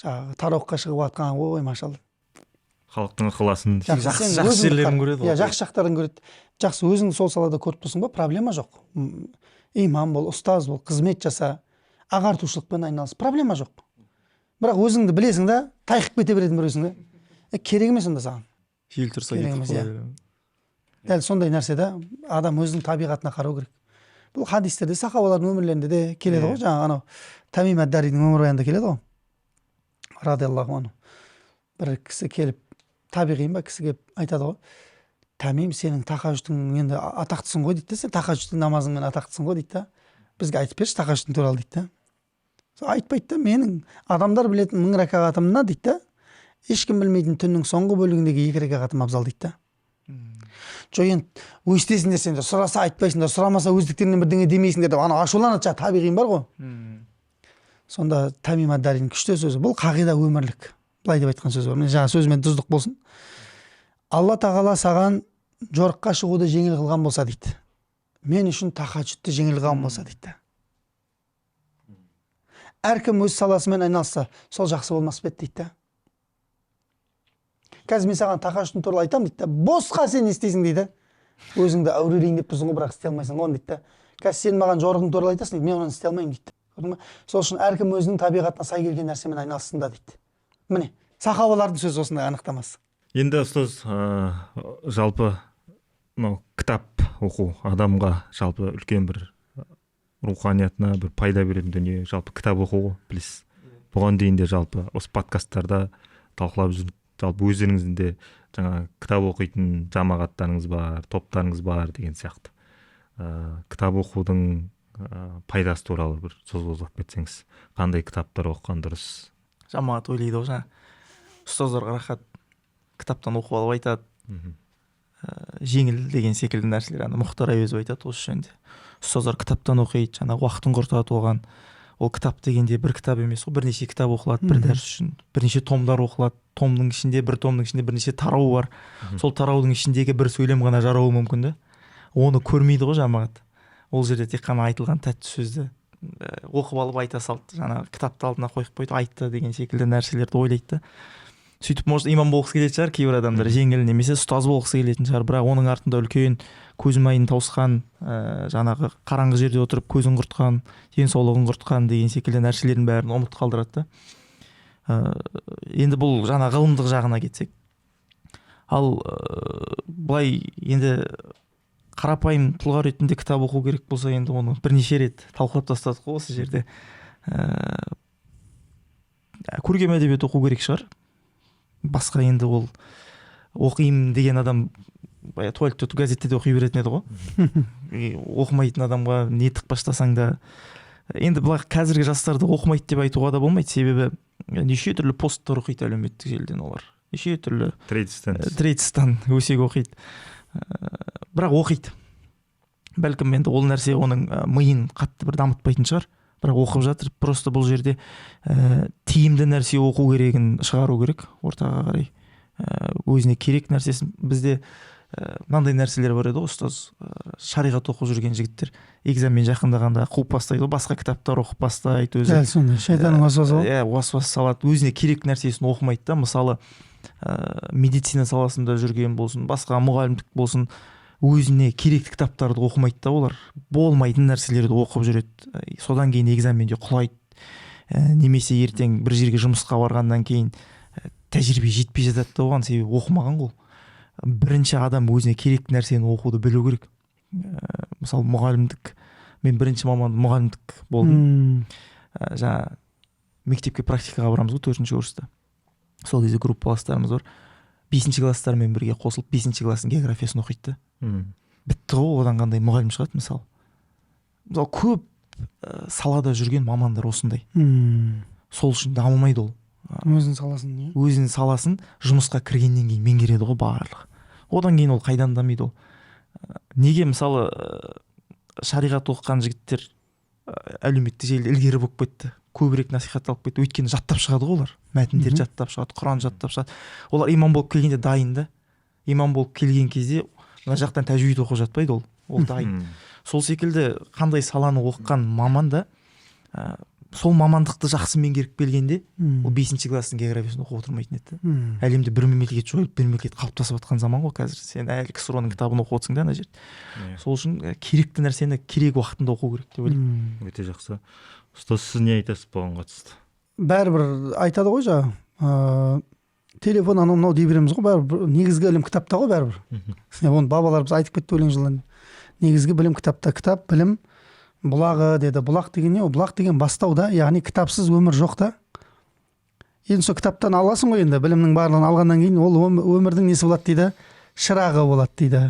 жаңағы тарауыққа шығып жатқан, ой, машалла. Халықтың ықыласын, жақсы жерлерін көреді. Иә, жақсы жақтарын көреді. Жақсы, өзіңді сол салада көріп тұрсың ба, проблема жоқ. Имам бол, ұстаз бол, қызмет жаса, ағартушылықпен айналыс, проблема жоқ. Бірақ өзіңді білесің да, тайқып кете беретін біреусің да. Керек емес онда саған. Жел тұрса кетіп қалады. Дәл сондай нәрсе да, адам өзінің табиғатына қарау керек. Бұл хадистерде, сахабалардың өмірлерінде де келеді ғой, жаңағы анау Тамим ад-Даридің өмірбаянында келеді ғой. Радиаллаху анху. Бір кісі келіп, табиғин ба кісі келіп айтады ғой. Тамим, сенің тахажжудың енді атақтысың ғой дейді. Сен тахажжудың намазыңмен атақтысың ғой дейді. Бізге айтып берші тахажжудың туралы дейді. Айтпайды да, менің адамдар білетін 1000 ракағатымна дейді. Ешкім білмейтін түннің соңғы бөлігіндегі 2 ракағатым абзал дейді. Жоқ, енді өстесіңдер, сендер сұраса айтпайсыңдар, сұрамаса өздіктерінен бірдеңе демейсіңдер деп ана ашуланады, жаңа табиғин бар ғой. Сонда Тамим ад-Даридің күшті сөзі, бұл қағида өмірлік. Былай деп айтқан сөз бар. Мен жаңа сөзімен дұрыстық болсын. Алла тағала саған жорыққа шығуды жеңіл қылған болса дейді. Мен үшін тахаджудты жеңіл қылған болса дейді. Әркім өз саласымен айналысса, сол жақсы болмас па еді дейді. Қазір мен саған тахаджудтың туралы айтамын дейді. Босқа сен не істейсің дейді. Өзіңді әурелейін деп тұрсың ғой, бірақ істей алмайсың оны дейді. Қазір сен маған жорығың туралы айтасың дейді. Мен оны істей алмаймын дейді. Көрдің бе? Сол үшін әркім өзінің табиғатына сай келген нәрсемен айналыссын да дейді. Міне, сахабалардың сөзі осындай анықтамасы. Енді ұстаз, жалпы кітап оқу адамға жалпы үлкен бір руханиятына бір пайда беретін дүние, жалпы кітап оқу ғой, білесіз. Бұған дейін де жалпы осы подкасттарда талқылап жүрдік. Жалпы өздеріңіздің де жаңа кітап оқитын жамағаттарыңыз бар, топтарыңыз бар деген сияқты. Кітап оқудың пайдасы туралы бір созғызып кетсеңіз, қандай кітаптар оқыған дұрыс? Жамағат ойлайды ғой, жаңа ұстаздарға рахат, кітаптан оқып алып айтады. жеңіл деген секілді нәрселер. Ана Мұхтар Әуезов айтады осы жөнінде. Ұстаздар кітаптан оқиды, жаңағы уақытын құртады оған. Ол кітап дегенде бір кітап емес, ол бірнеше кітап оқылады бір дәріс үшін. Бірнеше томдар оқылады. Томның ішінде бірнеше тарау бар. Сол тараудың ішіндегі бір сөйлем ғана жарауы мүмкін да. Оны көрмейді ғой жамағат. Ол жерде тек қана айтылған тәтті сөзді оқып алып айта салды. Жаңағы кітапты алдына қойып қойды, айтты деген секілді нәрселерді ойлайды да. Сөйтіп, может, имам болғысы келетін шығар кейбір адамдар, жеңіл немесе ұстаз болғысы келетін шығар, бірақ оның артында үлкен көз майын тауысқан, жаңағы қараңғы жерде отырып көзін құртқан, денсаулығын құртқан деген секілді нәрселердің бәрін ұмыт қалдырады да. Енді бұл жаңа ғылымдық жағына кетсек, ал былай енді қарапайым тұлға ретінде кітап оқу керек болса, енді оны бірнеше рет талқылап тастадық қой осы жерде. Көркем әдебиет оқу керек шығар. Басқа енді ол оқимын деген адам туалетте отырып газетте де оқи беретін еді ғой. Оқымайтын адамға не тықпаштасаң да, енді бұлар қазіргі жастарды оқымайды деп айтуға да болмайды, себебі неше түрлі посттар оқиды әлеуметтік желіден олар. Неше түрлі третистан өсек оқиды. Бірақ оқиды. Бәлкім енді ол нәрсе оның миын қатты бір дамытпайтын шығар. Бірақ оқып жатыр, просто бұл жерде тиімді нәрсе оқу керегін шығару керек ортаға қарай. Өзіне керек нәрсесін. Бізде мынандай нәрселер бар еді, ұстаз шариғат оқып жүрген жігіттер экзамен жақындағанда қуып бастайды, басқа кітаптар оқып бастайды өзі. Дәл сондай, шайтанның уасуасы. Уасуас салады, өзіне керек нәрсесін оқымайды да. Мысалы, медицина саласында жүрген болсын, басқа мұғалімдік болсын, өзіне керекті кітаптарды оқымайды да олар. Болмайтын нәрселерді оқып жүреді. Содан кейін экзаменде құлайды. Немесе ертең бір жерге жұмысқа барғаннан кейін тәжірибе жетпей жатады да оған, себебі оқымаған ғой. Бірінші адам өзіне керекті нәрсені оқуды білу керек. Мысалы, мұғалімдік. Мен бірінші мамандық мұғалімдік болдым. Жаңа мектепке практикаға барамыз ғой 4-ші курста. Сол кезде группаластарымыз бар. 5-ші класстармен бірге қосылып 5-ші класстың географиясын оқиды. Бітті ғой, одан қандай мұғалім шығады мысалы. Мысалы, көп салада жүрген мамандар осындай. Сол үшін дамымайды ол. Өзінің саласын жұмысқа кіргеннен кейін меңгереді ғой барлығы. Одан кейін ол қайдан дамиды ол. Неге мысалы шариғат оқыған жігіттер әлеуметтік желіде ілгері болып кетті? Көбірек насихат алып кетті. Өйткені жаттап шығады ғой олар. Мәтіндер жаттап шығады, Құран жаттап шығады. Олар имам болып келгенде дайын да. Имам болып келген кезде мына жақтан тәжвид оқып жатпайды ол. Ол дайын. Сол секілді қандай саланы оқыған маман да сол мамандықты жақсы меңгеріп келгенде ол 5-ші класстың географиясын оқып отырмайтын еді. Әлемде бір мемлекет жойылып, бір мемлекет қалыптасып жатқан заман ғой қазір. Сен әлі КСРО-ның кітабын оқып отырсың да ана жерде. Сол үшін керекті нәрсені керек уақытында оқу керек деп ойлаймын. Өте жақсы. Ұстаз, сіз не айтасыз бұған қатысты? Бәрібір айтады ғой жаңа. Телефон анау мынау дей береміз ғой, бәрібір негізгі ілім кітапта ғой бәрібір. Оны бабаларымыз айтып кетті өлең жырларында. Негізгі білім кітапта, кітап білім бұлағы деді. Бұлақ деген не? Бұлақ деген бастау да, яғни кітапсыз өмір жоқ та. Енді сол кітаптан аласың ғой, енді білімнің барлығын алғаннан кейін ол өмірдің несі болады дейді? Шырағы болады дейді.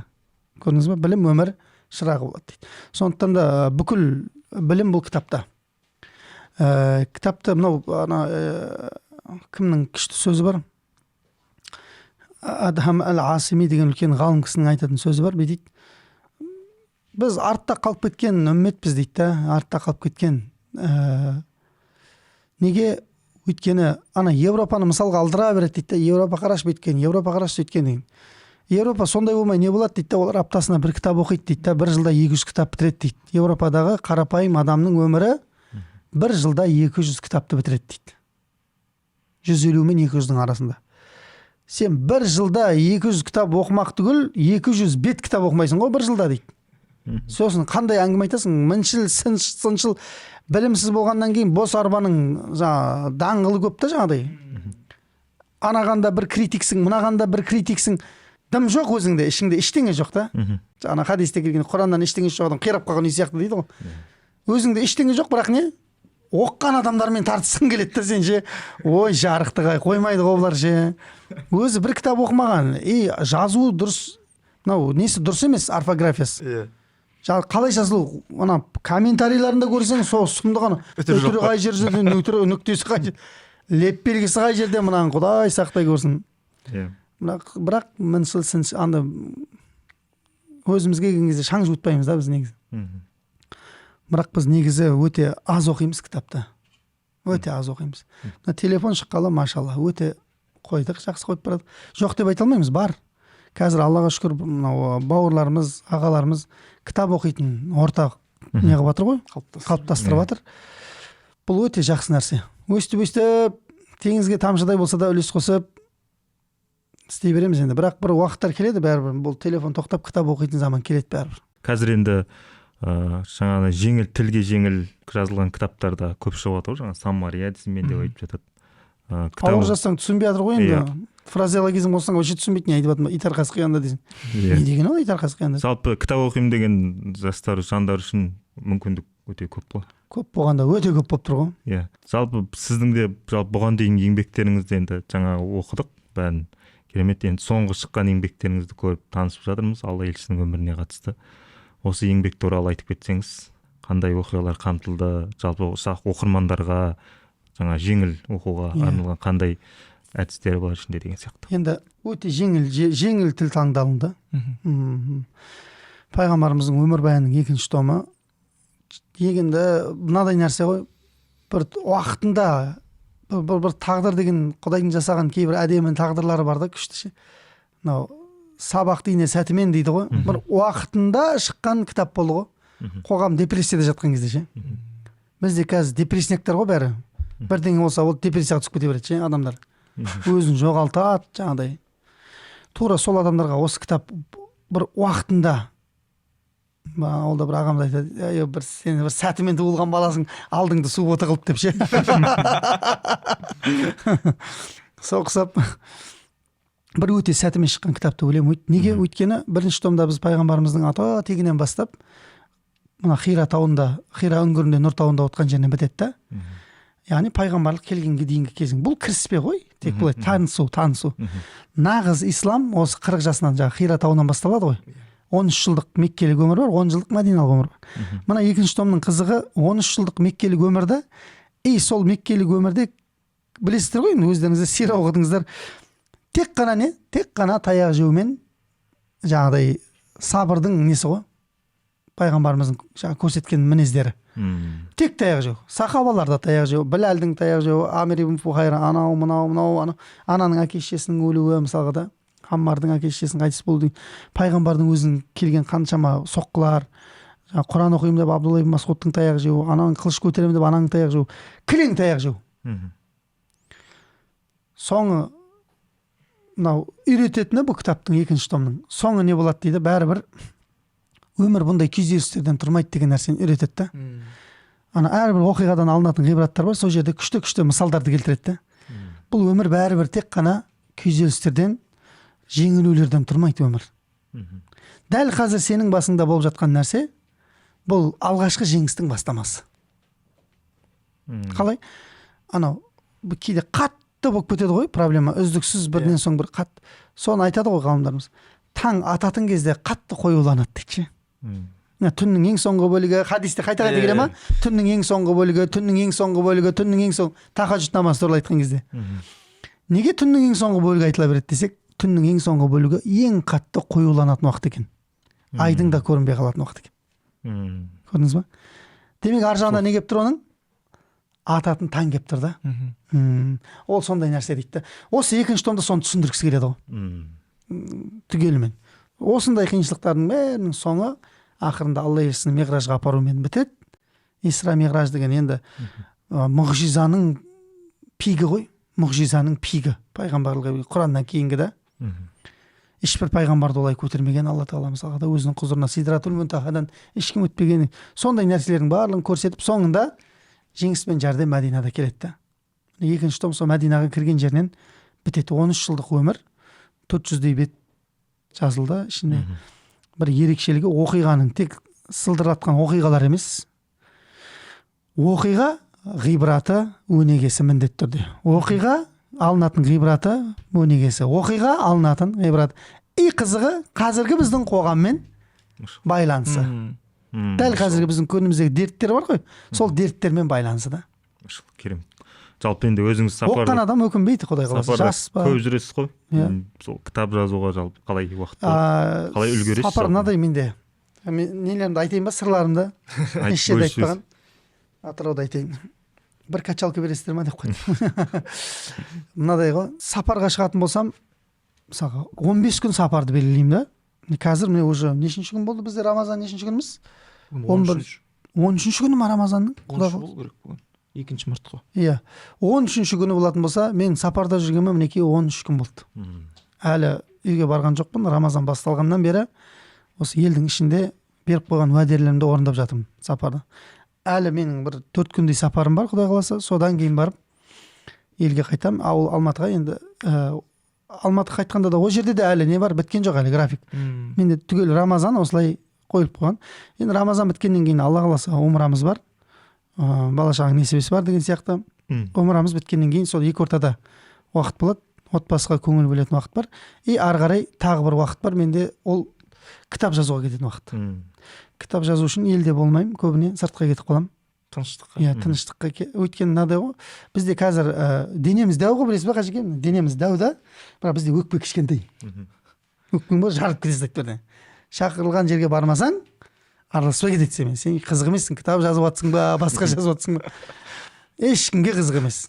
Көрдіңіз бе? Білім өмір шырағы болады дейді. Сондықтан да бүкіл білім бұл кітапта. Кітапты мынау кімнің күшті сөзі бар? Адхам әл-Асими деген үлкен ғалым кісінің айтатын сөзі бар. Дейді, біз артта қалып кеткен үмметпіз дейді. Артта қалып кеткен. Неге? Өйткені ана Европаны мысалға алдыра береді дейді. Европа қараш беткен, Европа қараш сөйткен деген. Европа сондай болмай не болады дейді. Олар аптасына бір кітап оқиды дейді. Бір жылда 200 кітап бітіреді дейді. Европадағы қарапайым адамның өмірі бір жылда 200 кітапты бітіреді дейді. 150 мен 200-дің арасында. Сен бір жылда 200 кітап оқымақ түгіл, 200 бет кітап оқымайсың ғой бір жылда дейді. Сосын қандай әңгіме айтасың? Міншіл, сыншыл, білімсіз болғаннан кейін бос арбаның даңғылы көп та жаңағыдай. Анағанда бір критиксің, мынағанда бір критиксің. Дым жоқ өзіңде, ішіңде ештеңе жоқ та. Ана хадисте келген Құраннан ештеңе жоқ, адам қирап қалған үй сияқты дейді ғой. Өзіңде ештеңе жоқ, бірақ не? Оққан адамдармен тартысқың келеді де сен ше. Ой, жарықтық ай, қоймайды ғой олар ше. Өзі бір кітап оқымаған. Жазуы дұрыс. Мынау несі дұрыс емес, орфографиясы. Қалай жазылу? Ана комментарийларында көрсең, сол сұмдық ана. Өтірі қай жерде, нүктесі қай жерде, леп белгісі қай жерде, мынаның Құдай сақтай көрсін. Бірақ мінсіл анда өзімізге келген кезде шаң жуытпаймыз да біз негізі. Бірақ біз негізі өте аз оқимыз кітапты. Өте аз оқимыз. Мына телефон шыққалы, машалла, өте қойдық, жақсы қойып барады. Жоқ деп айта алмаймыз, бар. Қазір Аллаға шүкір, мынау бауырларымыз, ағаларымыз кітап оқитын ортақ не қылып жатыр ғой, қалыптастырып жатыр. Бұл өте жақсы нәрсе. Өстіп теңізге тамшыдай болса да үлес қосып істей береміз енді. Бірақ бір уақыттар келеді бәрібір. Бұл телефон тоқтап кітап оқитын заман келеді бәрібір. Қазір енді жаңағы жеңіл, тілге жеңіл жазылған кітаптарда көп шығып жатыр ғой, жаңағы саммария әдісімен деп айтып жатады. Ауыр жазсаң түсінбей жатыр ғой енді. Фразеологизм болсаң вообще түсінбейді, не айтып жатыр, ит арқасы қиғанда дейсің. Не деген ол ит арқасы қиғанда? Жалпы кітап оқимын деген жастар, жандар үшін мүмкіндік өте көп қой. Көп болғанда өте көп болып тұр ғой. Иә. Жалпы сіздің де бұған дейінгі еңбектеріңізді енді жаңа оқыдық, бәрін керемет. Енді соңғы шыққан еңбектеріңізді көріп танысып жатырмыз, Алла елшісінің өміріне қатысты. Осы еңбек туралы айтып кетсеңіз, қандай оқиғалар қамтылды, жалпы оқырмандарға жаңа жеңіл оқуға арналған қандай әдістері бар ішінде деген сияқты. Енді өте жеңіл тіл таңдалынды. Пайғамбарымыздың өмірбаянының 2-ші томы. Егінді мынадай нәрсе ғой, бір уақытында бір тағдыр деген Құдайдың жасаған кейбір әдемі тағдырлары бар да, күшті. Мынау сабақ дейіне сәтімен дейді ғой. Бір уақытында шыққан кітап болды ғой. Қоғам депрессияда жатқан кезде ше. Бізде қазір депрессниктер ғой бәрі. Бірдеңе болса ол депрессияға түсіп кете береді ше, адамдар. Өзін жоғалтады, жаңағыдай. Тура сол адамдарға осы кітап бір уақытында, ол да бір ағамыз айтады, сен бір сәтімен туылған баласың, алдыңды су оты қылып деп ше. Соқсап бір өте сәтімен шыққан кітапты ойлаймын. Неге? Өйткені бірінші томда біз пайғамбарымыздың ата тегінен бастап мына Хира тауында, Хира үңгірінде, Нұр тауында отқан жерінен бітеді да. Яғни пайғамбарлық келгенге дейінгі кезің. Бұл кіріспе ғой, тек бұлай танысу. Нағыз ислам осы 40 жасынан жаңағы Хира тауынан басталады ғой. 13 жылдық меккелік өмір бар, 10 жылдық мәдиналық өмір бар. Мына 2-ші томның қызығы 13 жылдық меккелік өмірді, сол меккелік өмірде білесіздер ғой, өздеріңізде сира оқыдыңыздар. Тек қана таяқ жеумен жаңағыдай сабырдың несі ғой, пайғамбарымыздың жаңа көрсеткен мінездері. Тек таяқ жеу. Сахабалар да таяқ жеу, Біләлдің таяқ жеу, Амир ибн Фухайра, мынау, ананың әке-шешесінің өлуі мысалға да, Хаммардың әке-шешесінің қайтыс болуы, пайғамбардың өзінің келген қаншама соққылар, Құран оқимын деп Абдулла ибн Масғудтың таяқ жеу, ананың қылыш көтеремін деп ананың таяқ жеу, кілең таяқ жеу. Соңы мынау үйрететіні бұл кітаптың 2-ші томның. Соңы не болады дейді, бәрібір өмір бұндай күйзелістерден тұрмайды деген нәрсені үйретеді. Әрбір оқиғадан алынатын ғибраттар бар, сол жерде күшті мысалдарды келтіреді. Бұл өмір бәрібір тек қана күйзелістерден, жеңілулерден тұрмайды өмір. Дәл қазір сенің басыңда болып жатқан нәрсе бұл алғашқы жеңістің бастамасы. Қалай? Кейде қатты болып кетеді ғой проблема, үздіксіз бірден соң бір қатты. Соны айтады ғой ғалымдарымыз. Таң ататын кезде қатты қоюланады дейді. Түннің ең соңғы бөлігі, хадисте қайта келе ма? Түннің ең соңғы бөлігі, тахаджуд намазы туралы айтқан кезде. Неге түннің ең соңғы бөлігі айтыла береді десек, түннің ең соңғы бөлігі ең қатты қоюланатын уақыт екен. Айдың да көрінбей қалатын уақыт екен. Көрдіңіз ба? Демек ар жағында не кеп тұр оның? Ататын таң кеп тұр да. Ол сондай нәрсе дейді. Осы 2-ші томда соны түсіндіргісі келеді ғой. Түгелімен. Осындай қиыншылықтардың бәрінің соңы ақырында Алла елшісінің миғражға апаруымен бітеді. Исра миғраж деген енді мұғжизаның пигі ғой. Мұғжизаның пигі. Пайғамбарлығы Құраннан кейінгі да. Ешбір пайғамбарды олай көтермеген Алла Тағала мысалға да өзінің құзырына Сидратул Мунтахадан ешкім өтпеген. Сондай нәрселердің барлығын көрсетіп, соңында жеңіспен жәрде Мәдинада келеді. 2-ші том сол Мәдинаға кірген жерінен бітеді. 13 жылдық өмір, 400-дей бет жазылды. Ішінде бір ерекшелігі оқиғаның тек сылдыратқан оқиғалар емес. Оқиға ғибраты, өнегесі міндетті түрде. Оқиға алынатын ғибраты, өнегесі. Оқиға алынатын ғибраты. Қызығы қазіргі біздің қоғаммен байланысы. Дәл қазіргі біздің көрініміздегі дерттер бар ғой, сол дерттермен байланысы да. Керемет. жалпы енді өзіңіз сапар оқыған адам өкінбейді, құдай қаласа. сапарда Жас па? көп жүресіз ғой. Иә. Сол кітап жазуға жалпы қалай уақыт болады? Қалай үлгересіз? Сапар жалпы? мынадай менде. Мен нелерімді айтайын ба, сырларымды? Неше жерде айтпаған. Атырауда айтайын. Бір качалка бересіздер ма деп қойды. Мынадай ғой, сапарға шығатын болсам, мысалға 15 күн сапарды белгілеймін да. Қазір міне уже нешінші күн болды бізде, Рамазан нешінші күніміз? 13-ші күні ма Рамазанның? 13 болу керек бүгін. 2 март қой. Иә. 13-ші күні болатын болса, мен сапарда жүргеніме мінекей 13 күн болды. Әлі үйге барған жоқпын. Рамазан басталғаннан бері осы елдің ішінде беріп қойған уәделерімді орындап жатырмын сапарда. Әлі менің бір 4 күндей сапарым бар, құдай қаласа. Содан кейін барып елге қайтам. Алматыға енді Алматыға қайтқанда да ол жерде де әлі не бар, біткен жоқ әлі график. Менде түгел Рамазан осылай қойылып қойған. Енді Рамазан біткеннен кейін Алла қаласа умрамыз бар. Бала шағаның несібесі бар деген сияқты. Умрамыз біткеннен кейін сол екі ортада уақыт болады. Отбасыға көңіл бөлетін уақыт бар. И ары қарай тағы бір уақыт бар. Менде ол кітап жазуға кететін уақыт. Кітап жазу үшін елде болмаймын, көбіне сыртқа кетіп қаламын. Тыныштыққа. Иә, тыныштыққа. Өйткені мынадай ғой, бізде қазір денеміз дәу ғой, білесіз бе Қажеке? Денеміз дәу да, бірақ бізде өкпе кішкентай. Өкпең болса жарылып кетесің айтып берді. Шақырылған жерге бармасаң, араласпай кетеді сен. Сен қызық емессің, кітап жазып жатсың ба, басқа жазып жатсың ба? Ешкімге қызық емес.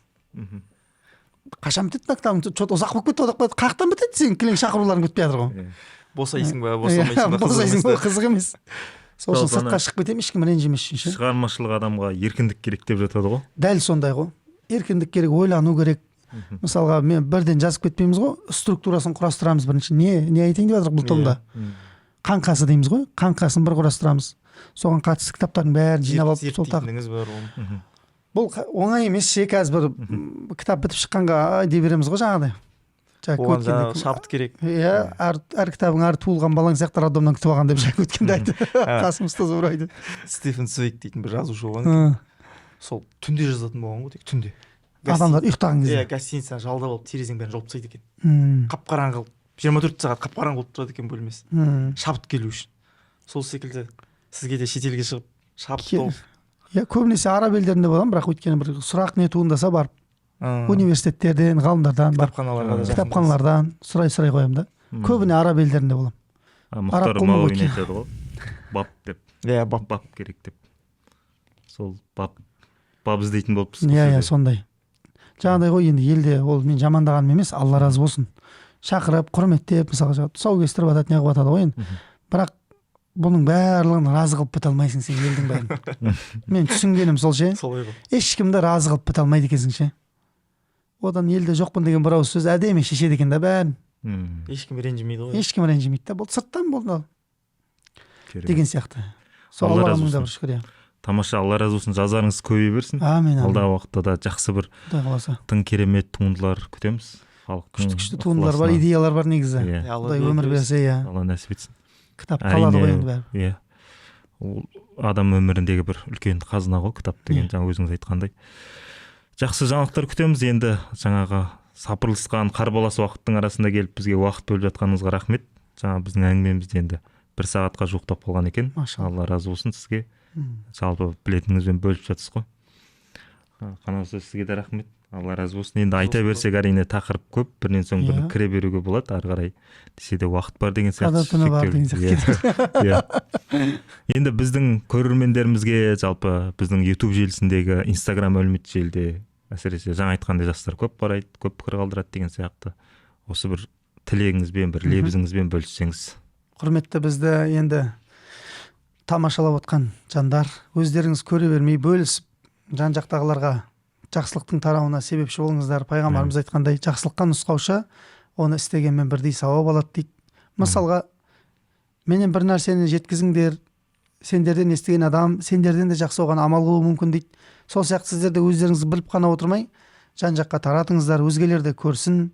Қашан бітеді кітабың? Чот ұзақ болып кетті, одақ қаяқтан бітеді? Сен кілең шақыруларың бітпей жатыр ғой. Босайсың ба, босамайсың ба, босайсың ба, қызық емес. Сол үшін Жалпы сыртқа шығып кетемін, ешкім ренжімес үшін ше. Шығармашылық адамға еркіндік керек деп жатады ғой. Дәл сондай ғой. Еркіндік керек, ойлану керек. Мысалға мен бірден жазып кетпейміз ғой, структурасын құрастырамыз бірінші. Не айтайын деп жатырмық бұл томда? Қаңқасы дейміз ғой, қаңқасын бір құрастырамыз. Соған қатысты кітаптардың бәрін жинап алып сол тақырып. Бұл оңай емес ше, қазір бір кітап бітіп шыққанға дей береміз ғой жаңағыдай. Оған жаңағы шабыт керек. Иә, әр кітабың әр туылған балаң сияқты роддомнан күтіп алған деп жаңа өткенде айтты. Қасым ұстаз ұрайды. Стивен Цвейг дейтін бір жазушы болған. Сол түнде жазатын болған ғой, тек түнде. Адамдар ұйықтаған кезде. Иә, гостиницаны жалдап алып терезенің бәрін жауып тастайды екен. Қап-қараңғы 24 сағат қап-қараңғы болып тұрады екен бөлмесі. Шабыт келу үшін. Сол секілді сізге де шетелге шығып шабыт болып. Иә, көбінесе араб елдерінде боламын, бірақ өйткені бір сұрақ не туындаса барып университеттерден, ғалымдардан, кітапханалардан сұрай қоямын да. Көбіне араб елдерінде боламын. Мұхтар Мағауин айтады ғой, бап деп. Иә, бап керек деп. Сол бап іздейтін болыпсыз. Иә, сондай. Жаңағыдай ғой, енді елде ол мен жамандағаным емес, Алла разы болсын. Шақырып, құрметтеп, мысалға тұсау кестіріп атады, неғып атады ғой енді. Бірақ бұның барлығын разы қылып біте алмайсың сен елдің бәрін. Мен түсінгенім сол ше. Ешкімді разы қылып біте алмайды екенсің ше. Одан елде жоқпын деген бір ауыз сөз әдемі шешеді екен да бәрін. Ешкім ренжімейді ғой. Ешкім ренжімейді да. Бұл сырттан болды деген сияқты. Сол Аллаға мың да бір шүкір. Тамаша, Алла разы болсын, жазарыңыз көбейе берсін. Амин. Алдағы уақытта да жақсы бір тың керемет туындылар күтеміз. Күшті туындылар бар, идеялар бар негізі. Құдай өмір берсе, иә. Алла нәсіп етсін. Кітап қалады ғой енді бәрі. Иә. Ол адам өміріндегі бір үлкен қазына ғой кітап деген, жаңа өзіңіз айтқандай. Жақсы жаңалықтар күтеміз. Енді жаңағы сапырылысқан қарбалас уақыттың арасында келіп бізге уақыт бөліп жатқаныңызға рахмет. Жаңа біздің әңгімемізде енді 1 сағатқа жуықтап қалған екен. Алла разы болсын сізге. Жалпы білетініңізбен бөліп жатсыз ғой. Қанаусы сізге де рахмет. Алла разы болсын. Енді айта берсек әрине тақырып көп, бірінен соң бірін кіре беруге болады. Ары қарай десе де уақыт бар деген сияқты. Енді біздің көрермендерімізге, жалпы біздің YouTube желісіндегі, Instagram әлеуметтік желіде әсіресе жаңа айтқандай жастар көп қарайды, көп пікір қалдырады деген сияқты. Осы бір тілегіңізбен, бір лебізіңізбен бөліссеңіз. Құрметті бізді енді тамашалап отқан жандар, өздеріңіз көре бермей бөлісіп, жан-жақтағыларға жақсылықтың тарауына себепші болыңыздар. Пайғамбарымыз айтқандай, жақсылыққа нұсқаушы оны істегенмен бірдей сауап алады дейді. Мысалға, менен бір нәрсені жеткізіңдер, сендерден естіген адам сендерден де жақсы оған амал қылуы мүмкін дейді. Сол сияқты сіздер де өздеріңіз біліп қана отырмай, жан-жаққа таратыңыздар, өзгелер де көрсін,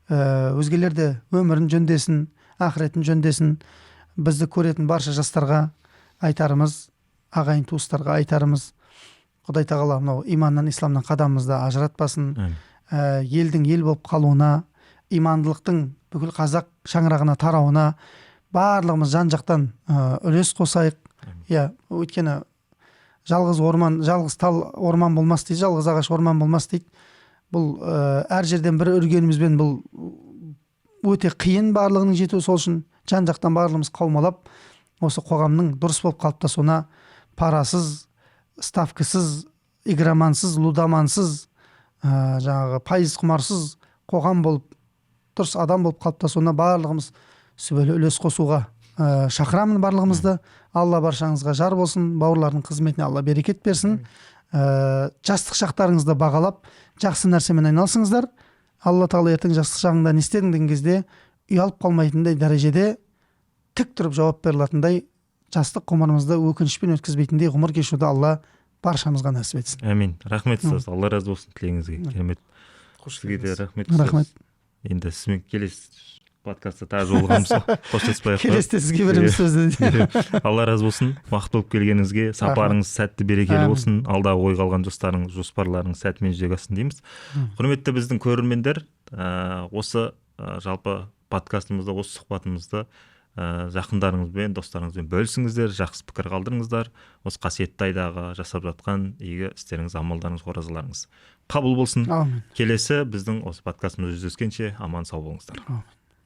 өзгелер де өмірін жөндесін, ақыретін жөндесін. Бізді көретін барша жастарға айтарымыз, ағайын туыстарға айтарымыз, Құдай тағала мынау иманнан, исламнан қадамымызды ажыратпасын. Елдің ел болып қалуына, имандылықтың бүкіл қазақ шаңырағына тарауына барлығымыз жан-жақтан үлес қосайық. Иә, өйткені жалғыз тал орман болмас дейді, жалғыз ағаш орман болмас дейді. бұл әр жерден бір үргенімізбен бұл өте қиын барлығының жетуі. Сол үшін жан жақтан барлығымыз қаумалап осы қоғамның дұрыс болып қалыптасуына парасыз, ставкасыз, игромансыз, лудомансыз, жаңағы пайыз құмарсыз қоғам болып, дұрыс адам болып қалыптасуына барлығымыз сүбелі үлес қосуға шақырамын барлығымызды. Алла баршаңызға жар болсын, бауырлардың қызметіне Алла берекет берсін. Жастық шақтарыңызды бағалап, жақсы нәрсемен айналсыңыздар. Алла тағала ертең жастық шағыңда не істедің деген кезде ұялып қалмайтындай дәрежеде тік тұрып жауап берілетіндей, жастық ғұмырымызды өкінішпен өткізбейтіндей ғұмыр кешуді Алла баршамызға нәсіп етсін. Әмин. Рахмет ұстаз. Алла разы болсын тілегіңізге. Керемет. Сізге де рахмет. Рахмет. Енді сізбен келесі подкастта тағы жолығамыз. Қоштаспай ақ қояйық. Келесіде сізге береміз сөзді. Алла разы болсын. Уақыт болып келгеніңізге, сапарыңыз сәтті берекелі болсын. Алдағы ойға алған жоспарларыңыз сәтімен жүзеге ассын дейміз. Құрметті біздің көрермендер, осы жалпы подкастымызда, осы сұхбатымызды жақындарыңызбен, достарыңызбен бөлісіңіздер, жақсы пікір қалдырыңыздар. Осы қасиетті айдағы жасап жатқан игі істеріңіз, амалдарыңыз, оразаларыңыз қабыл болсын. Аумин. Келесі біздің осы подкастымызда жүздескенше аман сау болыңыздар.